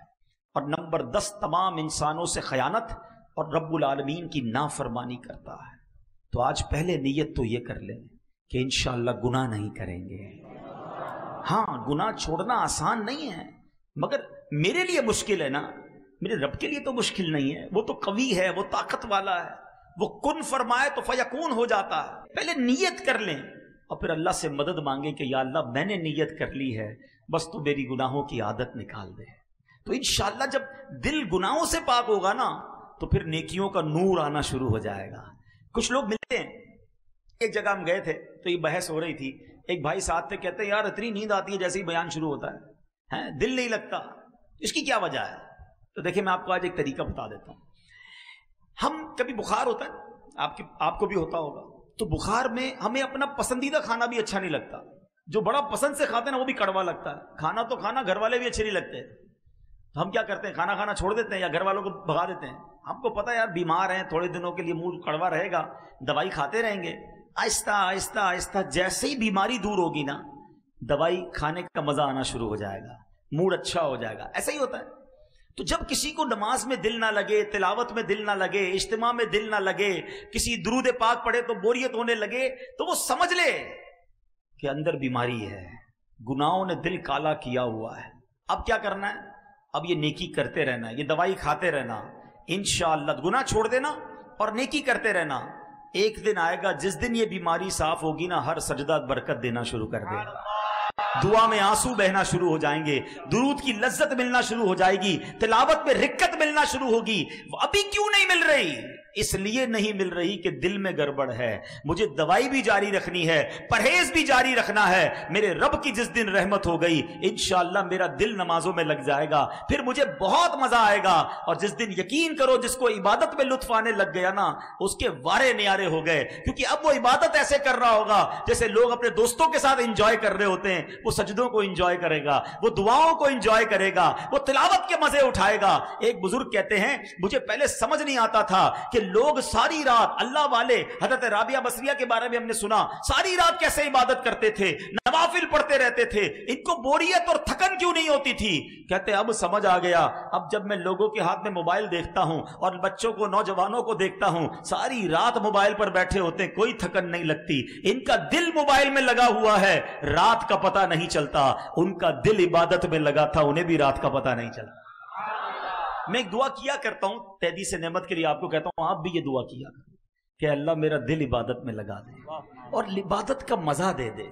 اور نمبر 10، تمام انسانوں سے خیانت اور رب العالمین کی نافرمانی کرتا ہے۔ تو آج پہلے نیت تو یہ کر لیں کہ انشاءاللہ گناہ نہیں کریں گے۔ ہاں، گناہ چھوڑنا آسان نہیں ہے، مگر میرے لیے مشکل ہے نا، میرے رب کے لیے تو مشکل نہیں ہے، وہ تو قوی ہے، وہ طاقت والا ہے، وہ کن فرمائے تو فیکون ہو جاتا ہے۔ پہلے نیت کر لیں اور پھر اللہ سے مدد مانگیں کہ یا اللہ میں نے نیت کر لی ہے، بس تو میری گناہوں کی عادت نکال دے۔ تو انشاءاللہ جب دل گناہوں سے پاک ہوگا نا تو پھر نیکیوں کا نور آنا شروع ہو جائے گا۔ کچھ لوگ ملتے ہیں، ایک جگہ ہم گئے تھے تو یہ بحث ہو رہی تھی، ایک بھائی ساتھ تھے، کہتے ہیں یار اتنی نیند آتی ہے جیسے ہی بیان شروع ہوتا ہے، دل نہیں لگتا، اس کی کیا وجہ ہے؟ تو دیکھیں میں آپ کو آج ایک طریقہ بتا دیتا ہوں۔ ہم کبھی بخار ہوتا ہے، آپ کو بھی ہوتا ہوگا، تو بخار میں ہمیں اپنا پسندیدہ کھانا بھی اچھا نہیں لگتا، جو بڑا پسند سے کھاتے ہیں نا وہ بھی کڑوا لگتا ہے، کھانا تو کھانا، گھر والے بھی اچھے نہیں لگتے، تو ہم کیا کرتے ہیں، کھانا کھانا چھوڑ دیتے ہیں یا گھر والوں کو بھگا دیتے ہیں۔ ہم کو پتہ ہے یار بیمار ہیں، تھوڑے دنوں کے لیے منہ کڑوا رہے گا، دوائی کھاتے رہیں گے، آہستہ آہستہ آہستہ جیسے ہی بیماری دور ہوگی نا، دوائی کھانے کا مزہ آنا شروع ہو جائے گا، موڈ اچھا ہو جائے گا۔ ایسا ہی ہوتا ہے۔ تو جب کسی کو نماز میں دل نہ لگے، تلاوت میں دل نہ لگے، اجتماع میں دل نہ لگے، کسی درود پاک پڑھے تو بوریت ہونے لگے، تو وہ سمجھ لے کہ اندر بیماری ہے، گناہوں نے دل کالا کیا ہوا ہے۔ اب کیا کرنا ہے؟ اب یہ نیکی کرتے رہنا ہے، یہ دوائی کھاتے رہنا، انشاءاللہ گناہ چھوڑ دینا اور نیکی کرتے رہنا۔ ایک دن آئے گا جس دن یہ بیماری صاف ہوگی نا، ہر سجدہ برکت دینا شروع کر دے گا۔ دعا میں آنسو بہنا شروع ہو جائیں گے، درود کی لذت ملنا شروع ہو جائے گی، تلاوت میں رکت ملنا شروع ہوگی۔ ابھی کیوں نہیں مل رہی؟ اس لیے نہیں مل رہی کہ دل میں گڑبڑ ہے۔ مجھے دوائی بھی جاری رکھنی ہے، پرہیز بھی جاری رکھنا ہے۔ میرے رب کی جس دن رحمت ہو گئی انشاءاللہ میرا دل نمازوں میں لگ جائے گا، پھر مجھے بہت مزہ آئے گا۔ اور جس دن یقین کرو جس کو عبادت میں لطف آنے لگ گیا نا، اس کے وارے نیارے ہو گئے، کیونکہ اب وہ عبادت ایسے کر رہا ہوگا جیسے لوگ اپنے دوستوں کے ساتھ انجوائے کر رہے ہوتے ہیں۔ وہ سجدوں کو انجوائے کرے گا، وہ دعاؤں کو انجوائے کرے گا، وہ تلاوت کے مزے اٹھائے گا۔ ایک بزرگ کہتے ہیں مجھے پہلے سمجھ نہیں آتا تھا کہ لوگ ساری رات، اللہ والے حضرت رابعہ بصریہ کے بارے میں ہم نے سنا، ساری رات کیسے عبادت کرتے تھے، نوافل پڑھتے رہتے تھے، ان کو بوریت اور تھکن کیوں نہیں ہوتی تھی؟ کہتے اب سمجھ آ گیا، اب جب میں لوگوں کے ہاتھ میں موبائل دیکھتا ہوں اور بچوں کو، نوجوانوں کو دیکھتا ہوں ساری رات موبائل پر بیٹھے ہوتے ہیں، کوئی تھکن نہیں لگتی، ان کا دل موبائل میں لگا ہوا ہے، رات کا پتہ نہیں چلتا۔ ان کا دل عبادت میں لگا تھا، انہیں بھی رات کا پتہ نہیں چلتا۔ میں ایک دعا کیا کرتا ہوں تیدی سے نعمت کے لیے، آپ کو کہتا ہوں آپ بھی یہ دعا کیا کریں کہ اللہ میرا دل عبادت میں لگا دے اور عبادت کا مزہ دے دے۔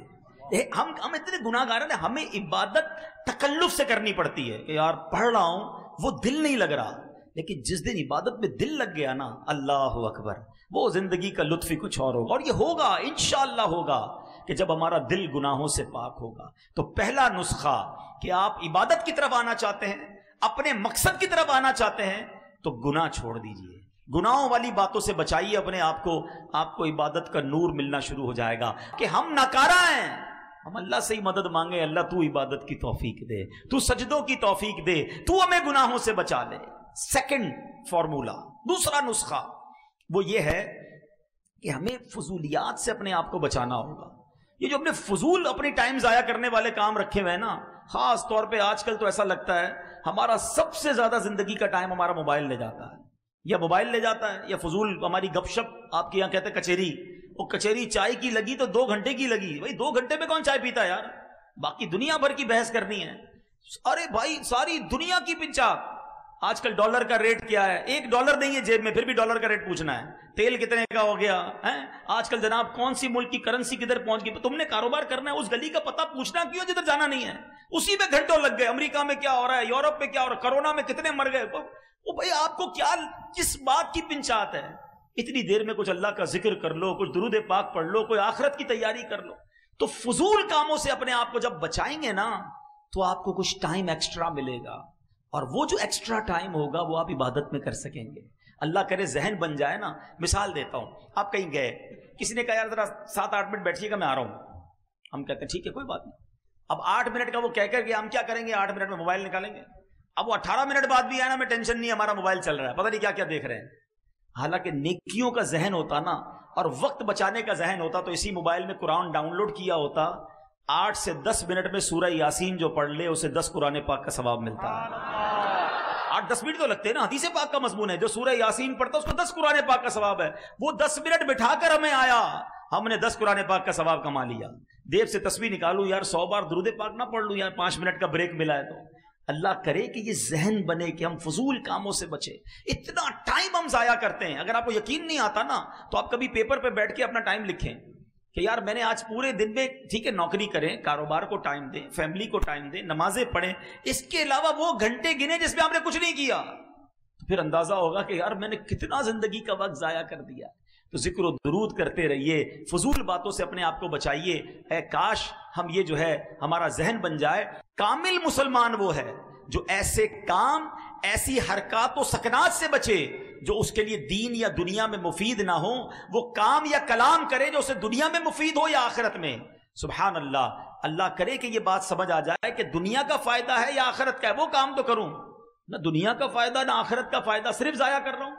ہم اتنے گناہگار ہیں، ہمیں عبادت تکلف سے کرنی پڑتی ہے کہ یار پڑھ رہا ہوں وہ دل نہیں لگ رہا، لیکن جس دن عبادت میں دل لگ گیا نا، اللہ اکبر، وہ زندگی کا لطف ہی کچھ اور ہوگا۔ اور یہ ہوگا انشاءاللہ ہوگا کہ جب ہمارا دل گناہوں سے پاک ہوگا۔ تو پہلا نسخہ کہ آپ عبادت کی طرف آنا چاہتے ہیں، اپنے مقصد کی طرف آنا چاہتے ہیں، تو گناہ چھوڑ دیجئے، گناہوں والی باتوں سے بچائیے اپنے آپ کو، آپ کو عبادت کا نور ملنا شروع ہو جائے گا کہ ہم ناکارہ ہیں۔ ہم اللہ سے ہی مدد مانگے، اللہ تو عبادت کی توفیق دے، تو سجدوں کی توفیق دے، تو ہمیں گناہوں سے بچا لے۔ سیکنڈ فارمولا، دوسرا نسخہ وہ یہ ہے کہ ہمیں فضولیات سے اپنے آپ کو بچانا ہوگا۔ یہ جو اپنے فضول اپنی ٹائم ضائع کرنے والے کام رکھے ہوئے ہیں نا، خاص طور پہ آج کل تو ایسا لگتا ہے ہمارا سب سے زیادہ زندگی کا ٹائم ہمارا موبائل لے جاتا ہے، یا موبائل لے جاتا ہے یا فضول ہماری گپ شپ، آپ کے یہاں کہتے ہیں کچہری، وہ کچہری چائے کی لگی تو 2 گھنٹے کی لگی، بھائی 2 گھنٹے میں کون چائے پیتا ہے یار، باقی دنیا بھر کی بحث کرنی ہے۔ ارے بھائی ساری دنیا کی پنچات، آج کل ڈالر کا ریٹ کیا ہے، $1 نہیں ہے جیب میں پھر بھی ڈالر کا ریٹ پوچھنا ہے، تیل کتنے کا ہو گیا ہے آج کل، جناب کون سی ملک کی کرنسی کدھر پہنچ گئی، تم نے کاروبار کرنا ہے اس گلی کا پتہ پوچھنا کیوں جدھر جانا نہیں ہے، اسی میں گھنٹوں لگ گئے، امریکہ میں کیا ہو رہا ہے، یورپ میں کیا ہو رہا ہے، کرونا میں کتنے مر گئے، وہ بھائی آپ کو کیا کس بات کی پنچات ہے؟ اتنی دیر میں کچھ اللہ کا ذکر کر لو، کچھ درود پاک پڑھ لو، کوئی آخرت کی تیاری کر لو۔ تو فضول کاموں سے اپنے آپ کو جب بچائیں گے نا تو آپ کو کچھ ٹائم ایکسٹرا ملے گا، اور وہ جو ایکسٹرا ٹائم ہوگا وہ آپ عبادت میں کر سکیں گے۔ اللہ کرے ذہن بن جائے نا۔ مثال دیتا ہوں، آپ کہیں گئے، کسی نے کہا یار ذرا 7-8 منٹ بیٹھیے گا میں آ رہا ہوں، ہم کہتے ہیں ٹھیک ہے کوئی بات نہیں۔ اب 8 منٹ کا وہ کہہ کر کے ہم کیا کریں گے، 8 منٹ میں موبائل نکالیں گے۔ اب وہ 18 منٹ بعد بھی آیا نا، ہمیں ٹینشن نہیں، ہمارا موبائل چل رہا ہے، پتہ نہیں کیا کیا دیکھ رہے ہیں۔ حالانکہ نیکیوں کا ذہن ہوتا نا اور وقت بچانے کا ذہن ہوتا تو اسی موبائل میں قرآن ڈاؤن لوڈ کیا ہوتا، 8 سے 10 منٹ میں سورہ یاسین جو پڑھ لے اسے 10 قرآن پاک کا ثواب ملتا ہے۔ 8-10 منٹ تو لگتے ہیں نا، حدیث پاک کا مضمون ہے، جو سورہ یاسین پڑھتا اس کو 10 قرآن پاک کا ثواب ہے۔ وہ 10 منٹ بٹھا کر ہمیں آیا، ہم نے 10 قرآن پاک کا ثواب کما لیا۔ دیر سے تسبیح نکالوں یار، 100 بار درود پاک نہ پڑھ لوں یار، 5 منٹ کا بریک ملا ہے تو۔ اللہ کرے کہ یہ ذہن بنے کہ ہم فضول کاموں سے بچے۔ اتنا ٹائم ہم ضائع کرتے ہیں، اگر آپ کو یقین نہیں آتا نا تو آپ کبھی پیپر پہ بیٹھ کے اپنا ٹائم لکھیں کہ یار میں نے آج پورے دن میں، ٹھیک ہے نوکری کریں، کاروبار کو ٹائم دیں، فیملی کو ٹائم دیں، نمازیں پڑھیں، اس کے علاوہ وہ گھنٹے گنے جس میں آپ نے کچھ نہیں کیا، تو پھر اندازہ ہوگا کہ یار میں نے کتنا زندگی کا وقت ضائع کر دیا۔ تو ذکر و درود کرتے رہیے، فضول باتوں سے اپنے آپ کو بچائیے۔ اے کاش ہم یہ جو ہے ہمارا ذہن بن جائے۔ کامل مسلمان وہ ہے جو ایسے کام، ایسی حرکات و سکنات سے بچے جو اس کے لیے دین یا دنیا میں مفید نہ ہو، وہ کام یا کلام کرے جو اسے دنیا میں مفید ہو یا آخرت میں۔ سبحان اللہ، اللہ کرے کہ یہ بات سمجھ آ جائے کہ دنیا کا فائدہ ہے یا آخرت کا ہے، وہ کام تو کروں، نہ دنیا کا فائدہ نہ آخرت کا فائدہ، صرف ضائع کر رہا ہوں۔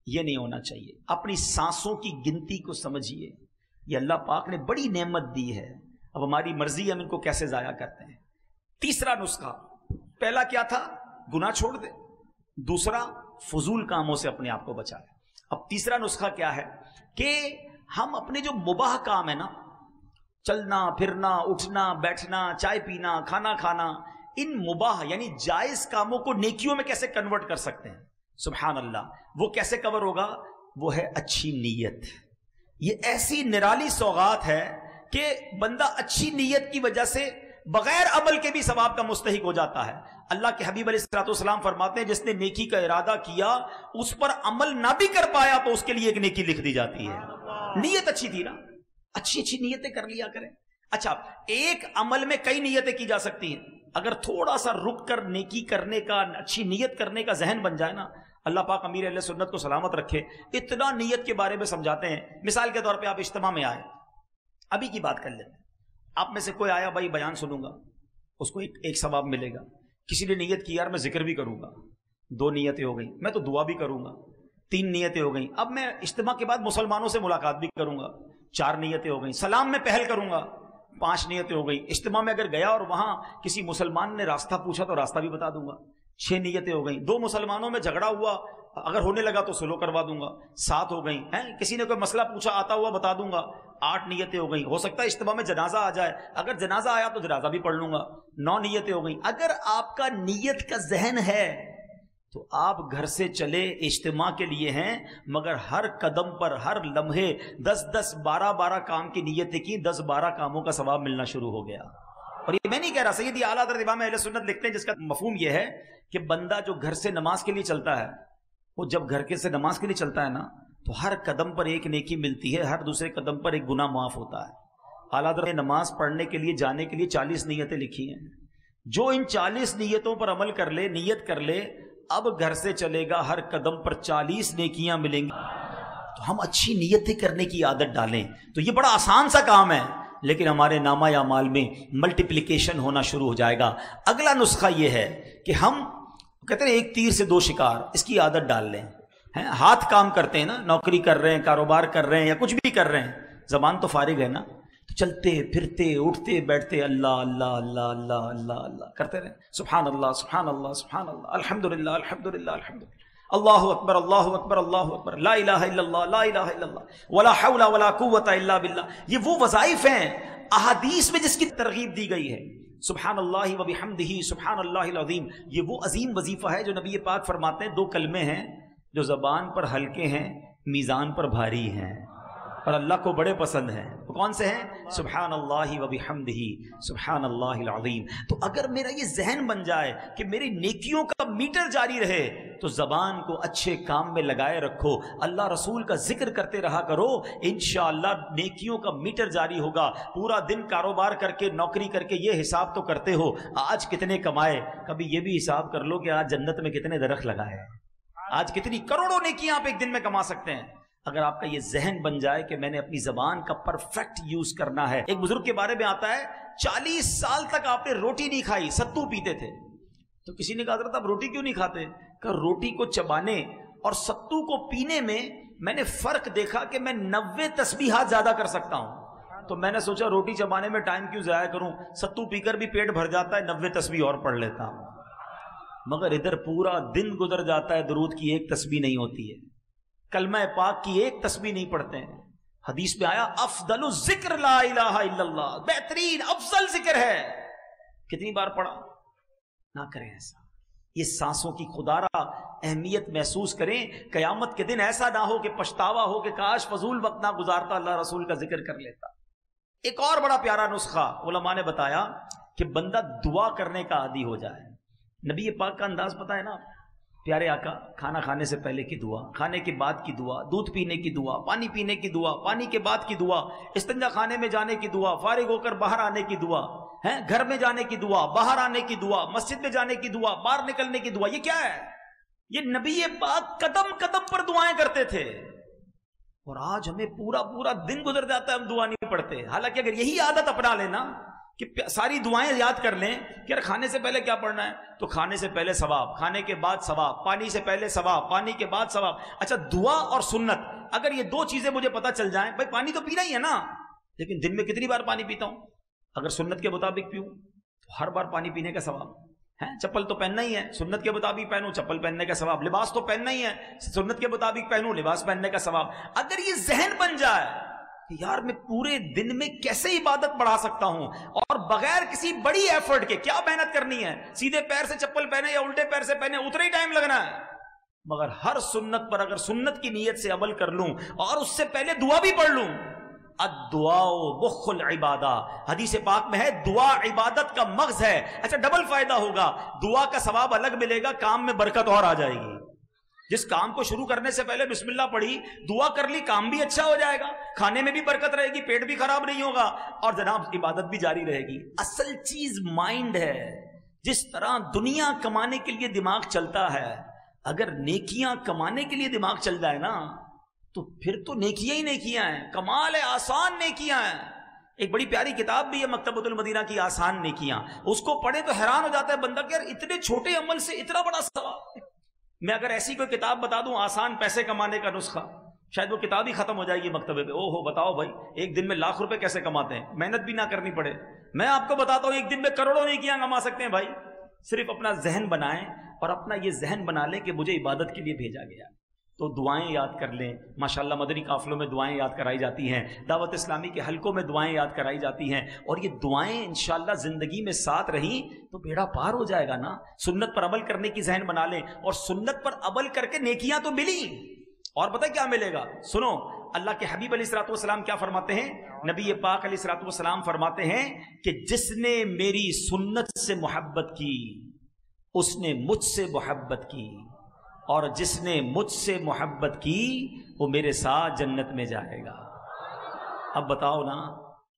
یہ نہیں ہونا چاہیے۔ اپنی سانسوں کی گنتی کو سمجھیے، یہ اللہ پاک نے بڑی نعمت دی ہے، اب ہماری مرضی ہم ان کو کیسے ضائع کرتے ہیں۔ تیسرا نسخہ، پہلا کیا تھا، گناہ چھوڑ دے، دوسرا فضول کاموں سے اپنے آپ کو بچائے۔ اب تیسرا نسخہ کیا ہے کہ ہم اپنے جو مباح کام ہے نا، چلنا پھرنا، اٹھنا بیٹھنا، چائے پینا، کھانا کھانا، ان مباح یعنی جائز کاموں کو نیکیوں میں کیسے کنورٹ کر سکتے ہیں۔ سبحان اللہ، وہ کیسے کور ہوگا؟ وہ ہے اچھی نیت۔ یہ ایسی نرالی سوغات ہے کہ بندہ اچھی نیت کی وجہ سے بغیر عمل کے بھی ثواب کا مستحق ہو جاتا ہے. اللہ کے حبیب علیہ الصلوۃ والسلام فرماتے ہیں جس نے نیکی کا ارادہ کیا اس پر عمل نہ بھی کر پایا تو اس کے لیے ایک نیکی لکھ دی جاتی ہے. نیت اچھی تھی نا, اچھی نیتیں کر لیا کریں. اچھا, ایک عمل میں کئی نیتیں کی جا سکتی ہیں. اگر تھوڑا سا رک کر نیکی کرنے کا, اچھی نیت کرنے کا ذہن بن جائے نا, اللہ پاک امیر اہل سنت کو سلامت رکھے, اتنا نیت کے بارے میں سمجھاتے ہیں. مثال کے طور پہ آپ اجتماع میں آئے, ابھی کی بات کر لیتے ہیں, آپ میں سے کوئی آیا بھائی بیان سنوں گا, اس کو ایک ثواب ملے گا. کسی نے نیت کی یار میں ذکر بھی کروں گا, 2 نیتیں ہو گئی. میں تو دعا بھی کروں گا, 3 نیتیں ہو گئیں. اب میں اجتماع کے بعد مسلمانوں سے ملاقات بھی کروں گا, 4 نیتیں ہو گئیں. سلام میں پہل کروں گا, 5 نیتیں ہو گئی. اجتماع میں اگر گیا اور وہاں کسی مسلمان نے راستہ پوچھا تو راستہ بھی بتا دوں گا, 6 نیتیں ہو گئیں. 2 مسلمانوں میں جھگڑا ہوا, اگر ہونے لگا تو سلو کروا دوں گا, 7 ہو گئیں. کسی نے کوئی مسئلہ پوچھا آتا ہوا بتا دوں گا, 8 نیتیں ہو گئیں. ہو سکتا ہے اجتماع میں جنازہ آ جائے, اگر جنازہ آیا تو جنازہ بھی پڑھ لوں گا, 9 نیتیں ہو گئیں. اگر آپ کا نیت کا ذہن ہے تو آپ گھر سے چلے اجتماع کے لیے ہیں, مگر ہر قدم پر ہر لمحے 10 12 کام کی نیتیں کی, 10 12 کاموں کا ثواب ملنا شروع ہو گیا. اور یہ میں نہیں کہہ رہا, سیدی اعلیٰ حضرت امام اہل سنت لکھتے ہیں جس کا مفہوم یہ ہے کہ بندہ جو گھر سے نماز کے لیے چلتا ہے, وہ جب گھر کے سے نماز کے لیے چلتا ہے نا تو ہر قدم پر ایک نیکی ملتی ہے, ہر دوسرے قدم پر ایک گناہ معاف ہوتا ہے. اعلیٰ حضرت نے نماز پڑھنے کے لیے جانے کے لیے 40 نیتیں لکھی ہیں. جو ان 40 نیتوں پر عمل کر لے, نیت کر لے, اب گھر سے چلے گا ہر قدم پر 40 نیکیاں ملیں گی. تو ہم اچھی نیتیں کرنے کی عادت ڈالیں تو یہ بڑا آسان سا کام ہے, لیکن ہمارے نامہ یا مال میں ملٹیپلیکیشن ہونا شروع ہو جائے گا. اگلا نسخہ یہ ہے کہ ہم کہتے ہیں 1 تیر سے 2 شکار, اس کی عادت ڈال لیں. ہاتھ کام کرتے ہیں نا, نوکری کر رہے ہیں, کاروبار کر رہے ہیں یا کچھ بھی کر رہے ہیں, زبان تو فارغ ہے نا, تو چلتے پھرتے اٹھتے بیٹھتے اللہ اللہ اللہ اللہ اللہ اللہ کرتے رہیں. سبحان اللہ سبحان اللہ سبحان اللہ, الحمدللہ الحمدللہ الحمدللہ, اللہ اکبر اللہ اکبر اللہ اکبر, لا الہ الا اللہ لا الہ الا اللہ, ولا حول ولا قوت الا باللہ. یہ وہ وظائف ہیں احادیث میں جس کی ترغیب دی گئی ہے. سبحان اللہ و بحمدہ سبحان اللہ العظیم, یہ وہ عظیم وظیفہ ہے جو نبی پاک فرماتے ہیں 2 کلمے ہیں جو زبان پر ہلکے ہیں, میزان پر بھاری ہیں اور اللہ کو بڑے پسند ہیں. وہ کون سے ہیں؟ سبحان اللہ و بحمدہ سبحان اللہ العظیم. تو اگر میرا یہ ذہن بن جائے کہ میری نیکیوں کا میٹر جاری رہے تو زبان کو اچھے کام میں لگائے رکھو, اللہ رسول کا ذکر کرتے رہا کرو, انشاءاللہ نیکیوں کا میٹر جاری ہوگا. پورا دن کاروبار کر کے, نوکری کر کے یہ حساب تو کرتے ہو آج کتنے کمائے, کبھی یہ بھی حساب کر لو کہ آج جنت میں کتنے درخت لگائے, آج کتنی کروڑوں نیکیاں آپ ایک دن میں کما سکتے ہیں. اگر آپ کا یہ ذہن بن جائے کہ میں نے اپنی زبان کا پرفیکٹ یوز کرنا ہے. ایک بزرگ کے بارے میں آتا ہے 40 سال تک آپ نے روٹی نہیں کھائی, ستو پیتے تھے. تو کسی نے کہا حضرت آپ روٹی کیوں نہیں کھاتے؟ کہ روٹی کو چبانے اور ستو کو پینے میں نے فرق دیکھا کہ میں 90 تسبیحات زیادہ کر سکتا ہوں. تو میں نے سوچا روٹی چبانے میں ٹائم کیوں ضائع کروں, ستو پی کر بھی پیٹ بھر جاتا ہے, 90 تسبیح اور پڑھ لیتا ہوں. مگر ادھر پورا دن گزر جاتا ہے, درود کی ایک تسبیح نہیں ہوتی ہے, کلمہ پاک کی ایک تسبیح نہیں پڑھتے ہیں. حدیث میں آیا افضل الذکر لا الہ الا اللہ, بہترین افضل ذکر ہے. کتنی بار پڑھا؟ نہ کریں ایسا. یہ سانسوں کی خدارہ اہمیت محسوس کریں. قیامت کے دن ایسا نہ ہو کہ پچھتاوا ہو کہ کاش فضول وقت نہ گزارتا, اللہ رسول کا ذکر کر لیتا. ایک اور بڑا پیارا نسخہ علماء نے بتایا کہ بندہ دعا کرنے کا عادی ہو جائے. نبی پاک کا انداز پتہ ہے نا, پیارے آقا کھانا کھانے سے پہلے کی دعا, کھانے کے بعد کی دعا, دودھ پینے کی دعا, پانی پینے کی دعا, پانی کے بعد کی دعا, استنجا خانے میں جانے کی دعا, فارغ ہو کر باہر آنے کی دعا, گھر میں جانے کی دعا, باہر آنے کی دعا, مسجد میں جانے کی دعا, باہر نکلنے کی دعا. یہ کیا ہے؟ یہ نبی پاک قدم قدم پر دعائیں کرتے تھے. اور آج ہمیں پورا دن گزر جاتا ہے, ہم دعا نہیں پڑھتے. حالانکہ اگر یہی عادت اپنا لینا کہ ساری دعائیں یاد کر لیں کہ کھانے سے پہلے کیا پڑھنا ہے, تو کھانے سے پہلے ثواب, کھانے کے بعد ثواب, پانی سے پہلے ثواب, پانی کے بعد ثواب. اچھا دعا اور سنت, اگر یہ 2 چیزیں مجھے پتہ چل جائیں, بھائی پانی تو پینا ہی ہے نا, لیکن دن میں کتنی بار پانی پیتا ہوں؟ اگر سنت کے مطابق پیوں تو ہر بار پانی پینے کا ثواب ہے. چپل تو پہننا ہی ہے, سنت کے مطابق پہنوں, چپل پہننے کا ثواب. لباس تو پہننا ہی ہے, سنت کے مطابق پہنوں, لباس پہننے کا ثواب. اگر یہ ذہن بن جائے یار میں پورے دن میں کیسے عبادت بڑھا سکتا ہوں اور بغیر کسی بڑی ایفرٹ کے, کیا محنت کرنی ہے, سیدھے پیر سے چپل پہنے یا الٹے پیر سے پہنے, اتنا ہی ٹائم لگنا ہے. مگر ہر سنت پر اگر سنت کی نیت سے عمل کر لوں اور اس سے پہلے دعا بھی پڑھ لوں الدعاء مخ العبادہ، حدیث پاک میں ہے دعا عبادت کا مغز ہے۔ اچھا ڈبل فائدہ ہوگا، دعا کا ثواب الگ ملے گا، کام میں برکت اور آ جائے گی۔ جس کام کو شروع کرنے سے پہلے بسم اللہ پڑھی، دعا کر لی، کام بھی اچھا ہو جائے گا، کھانے میں بھی برکت رہے گی، پیٹ بھی خراب نہیں ہوگا، اور جناب عبادت بھی جاری رہے گی۔ اصل چیز مائنڈ ہے۔ جس طرح دنیا کمانے کے لیے دماغ چلتا ہے، اگر نیکیاں کمانے کے لیے دماغ چل جائے نا تو پھر تو نیکیاں ہی نیکیاں ہیں، کمال ہے، آسان نیکیاں ہیں۔ ایک بڑی پیاری کتاب بھی ہے مکتبۃ المدینہ کی، آسان نیکیاں، اس کو پڑھے تو حیران ہو جاتا ہے بندہ کہ یار اتنے چھوٹے عمل سے اتنا بڑا ثواب۔ میں اگر ایسی کوئی کتاب بتا دوں آسان پیسے کمانے کا نسخہ، شاید وہ کتاب ہی ختم ہو جائے گی مکتبے پہ۔ او ہو بتاؤ بھائی ایک دن میں لاکھ روپے کیسے کماتے ہیں، محنت بھی نہ کرنی پڑے۔ میں آپ کو بتاتا ہوں ایک دن میں کروڑوں نیکیاں کما سکتے ہیں بھائی۔ صرف اپنا ذہن بنائیں اور اپنا یہ ذہن بنا لیں کہ مجھے عبادت کے لیے بھیجا گیا، تو دعائیں یاد کر لیں۔ ماشاءاللہ مدنی قافلوں میں دعائیں یاد کرائی جاتی ہیں، دعوت اسلامی کے حلقوں میں دعائیں یاد کرائی جاتی ہیں، اور یہ دعائیں انشاءاللہ زندگی میں ساتھ رہیں تو بیڑا پار ہو جائے گا نا۔ سنت پر عمل کرنے کی ذہن بنا لیں، اور سنت پر عمل کر کے نیکیاں تو ملی، اور پتہ کیا ملے گا؟ سنو، اللہ کے حبیب علیہ الصلوۃ والسلام کیا فرماتے ہیں؟ نبی پاک علیہ الصلوۃ والسلام فرماتے ہیں کہ جس نے میری سنت سے محبت کی اس نے مجھ سے محبت کی، اور جس نے مجھ سے محبت کی وہ میرے ساتھ جنت میں جائے گا۔ اب بتاؤ نا،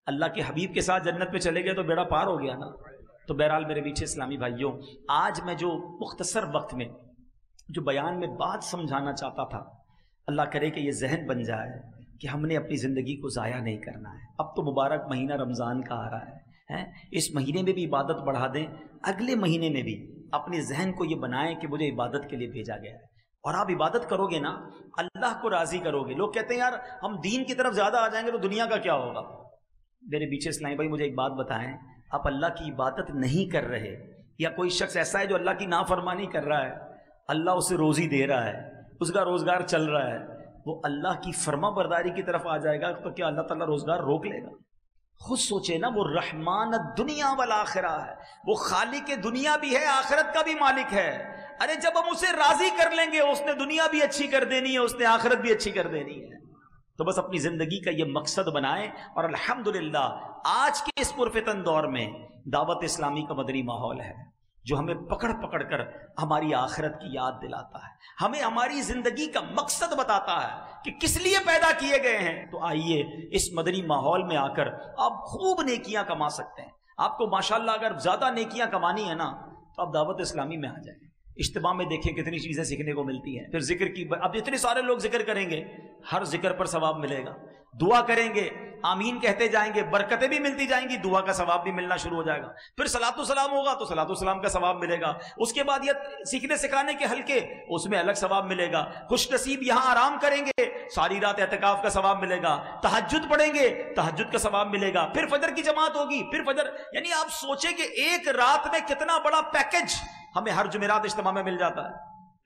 اللہ کے حبیب کے ساتھ جنت میں چلے گئے تو بیڑا پار ہو گیا نا۔ تو بہرحال میرے میٹھے اسلامی بھائیوں، آج میں جو مختصر وقت میں جو بیان میں بات سمجھانا چاہتا تھا، اللہ کرے کہ یہ ذہن بن جائے کہ ہم نے اپنی زندگی کو ضائع نہیں کرنا ہے۔ اب تو مبارک مہینہ رمضان کا آ رہا ہے، اس مہینے میں بھی عبادت بڑھا دیں، اگلے مہینے میں بھی اپنے ذہن کو یہ بنائیں کہ مجھے عبادت کے لیے بھیجا گیا ہے، اور آپ عبادت کرو گے نا اللہ کو راضی کرو گے۔ لوگ کہتے ہیں یار ہم دین کی طرف زیادہ آ جائیں گے تو دنیا کا کیا ہوگا؟ میرے پیچھے اسلامی بھائی مجھے ایک بات بتائیں، آپ اللہ کی عبادت نہیں کر رہے، یا کوئی شخص ایسا ہے جو اللہ کی نافرمانی کر رہا ہے، اللہ اسے روزی دے رہا ہے، اس کا روزگار چل رہا ہے، وہ اللہ کی فرما برداری کی طرف آ جائے گا تو کیا اللہ تعالیٰ روزگار روک لے گا؟ خود سوچے نا، وہ رحمان الدنیا والآخرہ ہے، وہ خالق دنیا بھی ہے، آخرت کا بھی مالک ہے۔ ارے جب ہم اسے راضی کر لیں گے، اس نے دنیا بھی اچھی کر دینی ہے، اس نے آخرت بھی اچھی کر دینی ہے۔ تو بس اپنی زندگی کا یہ مقصد بنائیں، اور الحمدللہ آج کے اس پرفتن دور میں دعوت اسلامی کا مدنی ماحول ہے جو ہمیں پکڑ پکڑ کر ہماری آخرت کی یاد دلاتا ہے، ہمیں ہماری زندگی کا مقصد بتاتا ہے کہ کس لیے پیدا کیے گئے ہیں۔ تو آئیے اس مدنی ماحول میں آ کر آپ خوب نیکیاں کما سکتے ہیں۔ آپ کو ماشاءاللہ اگر زیادہ نیکیاں کمانی ہے نا تو آپ دعوت اسلامی میں آ جائیں، اجتماع میں دیکھیں کتنی چیزیں سیکھنے کو ملتی ہیں۔ پھر ذکر کی، اب اتنے سارے لوگ ذکر کریں گے، ہر ذکر پر ثواب ملے گا، دعا کریں گے، آمین کہتے جائیں گے، برکتیں بھی ملتی جائیں گی، دعا کا ثواب بھی ملنا شروع ہو جائے گا۔ پھر صلاۃ و سلام ہوگا تو صلاۃ و سلام کا ثواب ملے گا۔ اس کے بعد یہ سیکھنے سکھانے کے حلقے، اس میں الگ ثواب ملے گا۔ خوش نصیب یہاں آرام کریں گے، ساری رات اعتکاف کا ثواب ملے گا۔ تہجد پڑھیں گے، تہجد کا ثواب ملے گا۔ پھر فجر کی جماعت ہوگی، پھر فجر، یعنی آپ سوچیں کہ ایک رات میں کتنا بڑا پیکج ہمیں ہر جمعرات اجتماع میں مل جاتا ہے۔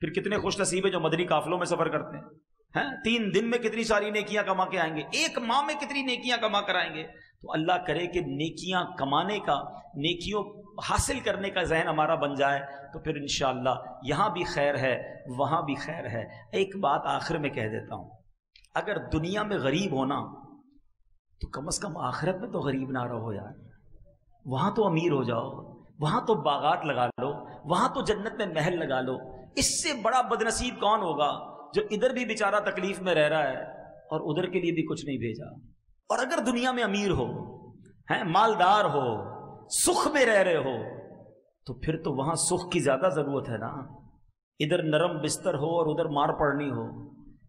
پھر کتنے خوش نصیب ہیں جو مدنی قافلوں میں سفر کرتے ہیں، 3 دن میں کتنی ساری نیکیاں کما کے آئیں گے، 1 ماہ میں کتنی نیکیاں کما کر آئیں گے۔ تو اللہ کرے کہ نیکیاں کمانے کا، نیکیوں حاصل کرنے کا ذہن ہمارا بن جائے، تو پھر انشاءاللہ یہاں بھی خیر ہے، وہاں بھی خیر ہے۔ ایک بات آخر میں کہہ دیتا ہوں، اگر دنیا میں غریب ہونا تو کم از کم آخرت میں تو غریب نہ رہو یار، وہاں تو امیر ہو جاؤ، وہاں تو باغات لگا لو، وہاں تو جنت میں محل لگا لو۔ اس سے بڑا بدنصیب کون ہوگا جو ادھر بھی بیچارہ تکلیف میں رہ رہا ہے اور ادھر کے لیے بھی کچھ نہیں بھیجا۔ اور اگر دنیا میں امیر ہو، مالدار ہو، سکھ میں رہ رہے ہو، تو پھر تو وہاں سکھ کی زیادہ ضرورت ہے نا۔ ادھر نرم بستر ہو اور ادھر مار پڑنی ہو،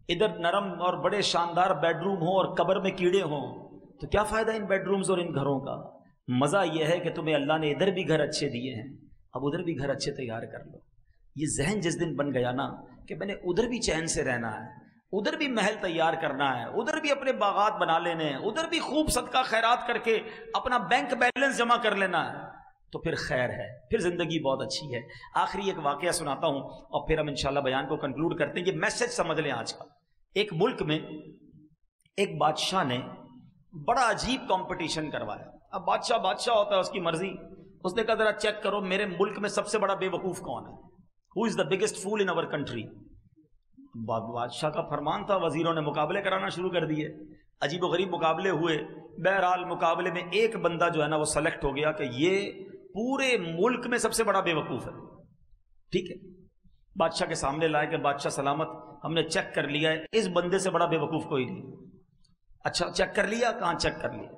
ادھر نرم اور بڑے شاندار بیڈ روم ہو اور قبر میں کیڑے ہوں، تو کیا فائدہ ان بیڈ رومز اور ان گھروں کا؟ مزہ یہ ہے کہ تمہیں اللہ نے ادھر بھی گھر اچھے دیے ہیں، اب ادھر بھی گھر اچھے تیار کر لو۔ یہ ذہن جس دن بن گیا نا کہ میں نے ادھر بھی چین سے رہنا ہے، ادھر بھی محل تیار کرنا ہے، ادھر بھی اپنے باغات بنا لینے ہیں، ادھر بھی خوب صدقہ خیرات کر کے اپنا بینک بیلنس جمع کر لینا ہے، تو پھر خیر ہے، پھر زندگی بہت اچھی ہے۔ آخری ایک واقعہ سناتا ہوں اور پھر ہم انشاءاللہ بیان کو کنکلوڈ کرتے ہیں۔ یہ میسج سمجھ لیں آج کا۔ ایک ملک میں ایک بادشاہ نے بڑا عجیب کمپٹیشن کروایا۔ اب بادشاہ ہوتا ہے، اس کی مرضی۔ اس نے کہا ذرا چیک کرو میرے ملک میں سب سے بڑا بے وقوف کون ہے، ہو از the biggest fool in our country. بادشاہ کا فرمان تھا، وزیروں نے مقابلے کرانا شروع کر دیے۔ عجیب و غریب مقابلے ہوئے، بہرحال مقابلے میں ایک بندہ جو ہے نا وہ سلیکٹ ہو گیا کہ یہ پورے ملک میں سب سے بڑا بے وقوف ہے. ٹھیک ہے، بادشاہ کے سامنے لائے کہ بادشاہ سلامت، ہم نے چیک کر لیا ہے، اس بندے سے بڑا بے وقوف کوئی نہیں. اچھا چیک کر لیا؟ کہاں چیک کر لیا؟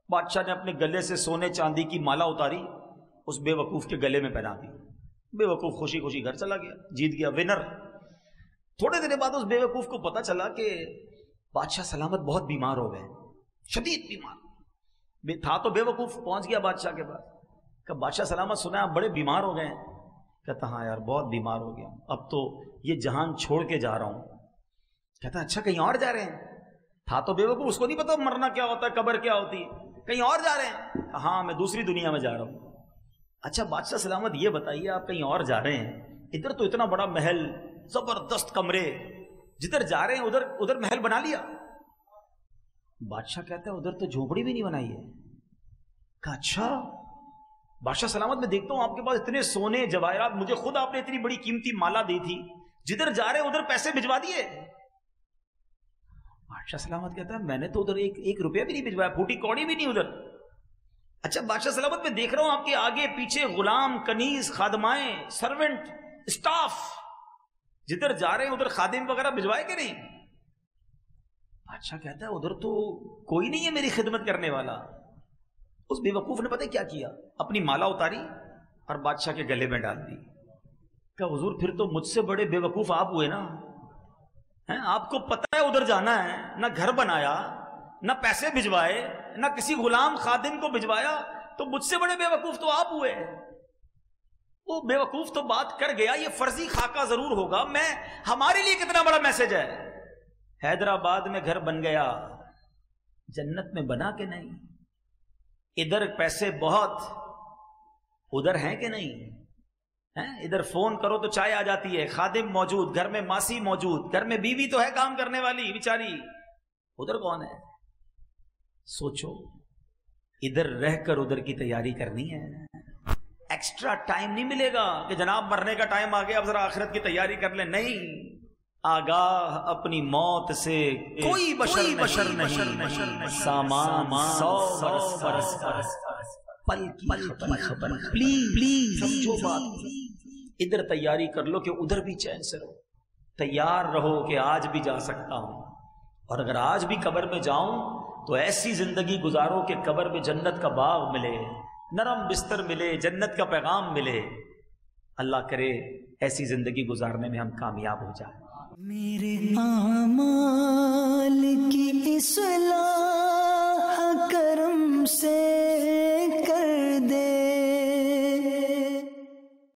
بادشاہ نے اپنے گلے سے سونے چاندی کی مالا اتاری، اس بے وقوف کے گلے میں پہنا دی. بے وقوف خوشی خوشی گھر چلا گیا، جیت گیا، ونر. تھوڑے دن بعد اس بے وقوف کو پتا چلا کہ بادشاہ سلامت بہت بیمار ہو گئے، شدید بیمار تھا. تو بے وقوف پہنچ گیا بادشاہ کے پاس کہ بادشاہ سلامت سنا آپ بڑے بیمار ہو گئے ہیں. کہتا ہاں یار بہت بیمار ہو گیا ہوں، اب تو یہ جہان چھوڑ کے جا رہا ہوں. کہتا اچھا کہیں اور جا رہے ہیں؟ تھا تو بے وقوف، اس کو نہیں پتا مرنا کیا ہوتا ہے، قبر کیا ہوتی ہے. کہیں اور جا رہے ہیں؟ ہاں میں دوسری دنیا میں جا رہا ہوں. اچھا بادشاہ سلامت یہ بتائیے آپ کہیں اور جا رہے ہیں، ادھر تو اتنا بڑا محل، زبردست کمرے، جدھر جا رہے ہیں ادھر محل بنا لیا؟ بادشاہ کہتا ہے ادھر تو جھونپڑی بھی نہیں بنائی ہے. کہا اچھا. بادشاہ سلامت میں دیکھتا ہوں آپ کے پاس اتنے سونے جواہرات، مجھے خود آپ نے اتنی بڑی قیمتی مالا دی تھی، جدھر جا رہے ہیں ادھر پیسے بھجوا دیے؟ بادشاہ سلامت کہتا ہے میں نے تو ادھر ایک روپیہ بھی نہیں بھجوایا، پھوٹی کوڑی بھی نہیں ادھر. اچھا بادشاہ سلامت میں دیکھ رہا ہوں آپ کے آگے پیچھے غلام، کنیز، خادمائیں، سرونٹ، اسٹاف، جدھر جا رہے ہیں ادھر خادم وغیرہ بھجوائے کہ نہیں؟ بادشاہ کہتا ہے ادھر تو کوئی نہیں ہے میری خدمت کرنے والا. اس بے وقوف نے پتہ کیا کیا؟ اپنی مالا اتاری اور بادشاہ کے گلے میں ڈال دی. کہ حضور پھر تو مجھ سے بڑے بے وقوف آپ ہوئے نا. آپ کو پتہ ہے ادھر جانا ہے، نہ گھر بنایا، نہ پیسے بھجوائے، نہ کسی غلام خادم کو بھجوایا، تو مجھ سے بڑے بے وقوف تو آپ ہوئے. وہ بے وقوف تو بات کر گیا، یہ فرضی خاکہ ضرور ہوگا، میں ہمارے لیے کتنا بڑا میسج ہے. حیدرآباد میں گھر بن گیا، جنت میں بنا کہ نہیں؟ ادھر پیسے بہت، ادھر ہیں کہ نہیں؟ ادھر فون کرو تو چائے آ جاتی ہے، خادم موجود، گھر میں ماسی موجود، گھر میں بیوی تو ہے کام کرنے والی بیچاری، ادھر کون ہے؟ سوچو، ادھر رہ کر ادھر کی تیاری کرنی ہے. ایکسٹرا ٹائم نہیں ملے گا کہ جناب مرنے کا ٹائم آ گیا اب ذرا آخرت کی تیاری کر لیں. نہیں، آگاہ اپنی موت سے کوئی بشر نہیں، سامان 100 برس پل کی خبر. پلیز سمجھو بات، ادھر تیاری کر لو کہ ادھر بھی چین سے رہو. تیار رہو کہ آج بھی جا سکتا ہوں، اور اگر آج بھی قبر میں جاؤں تو ایسی زندگی گزارو کہ قبر میں جنت کا باغ ملے، نرم بستر ملے، جنت کا پیغام ملے. اللہ کرے ایسی زندگی گزارنے میں ہم کامیاب ہو جائیں. میرے اعمال کی اصلاح کرم سے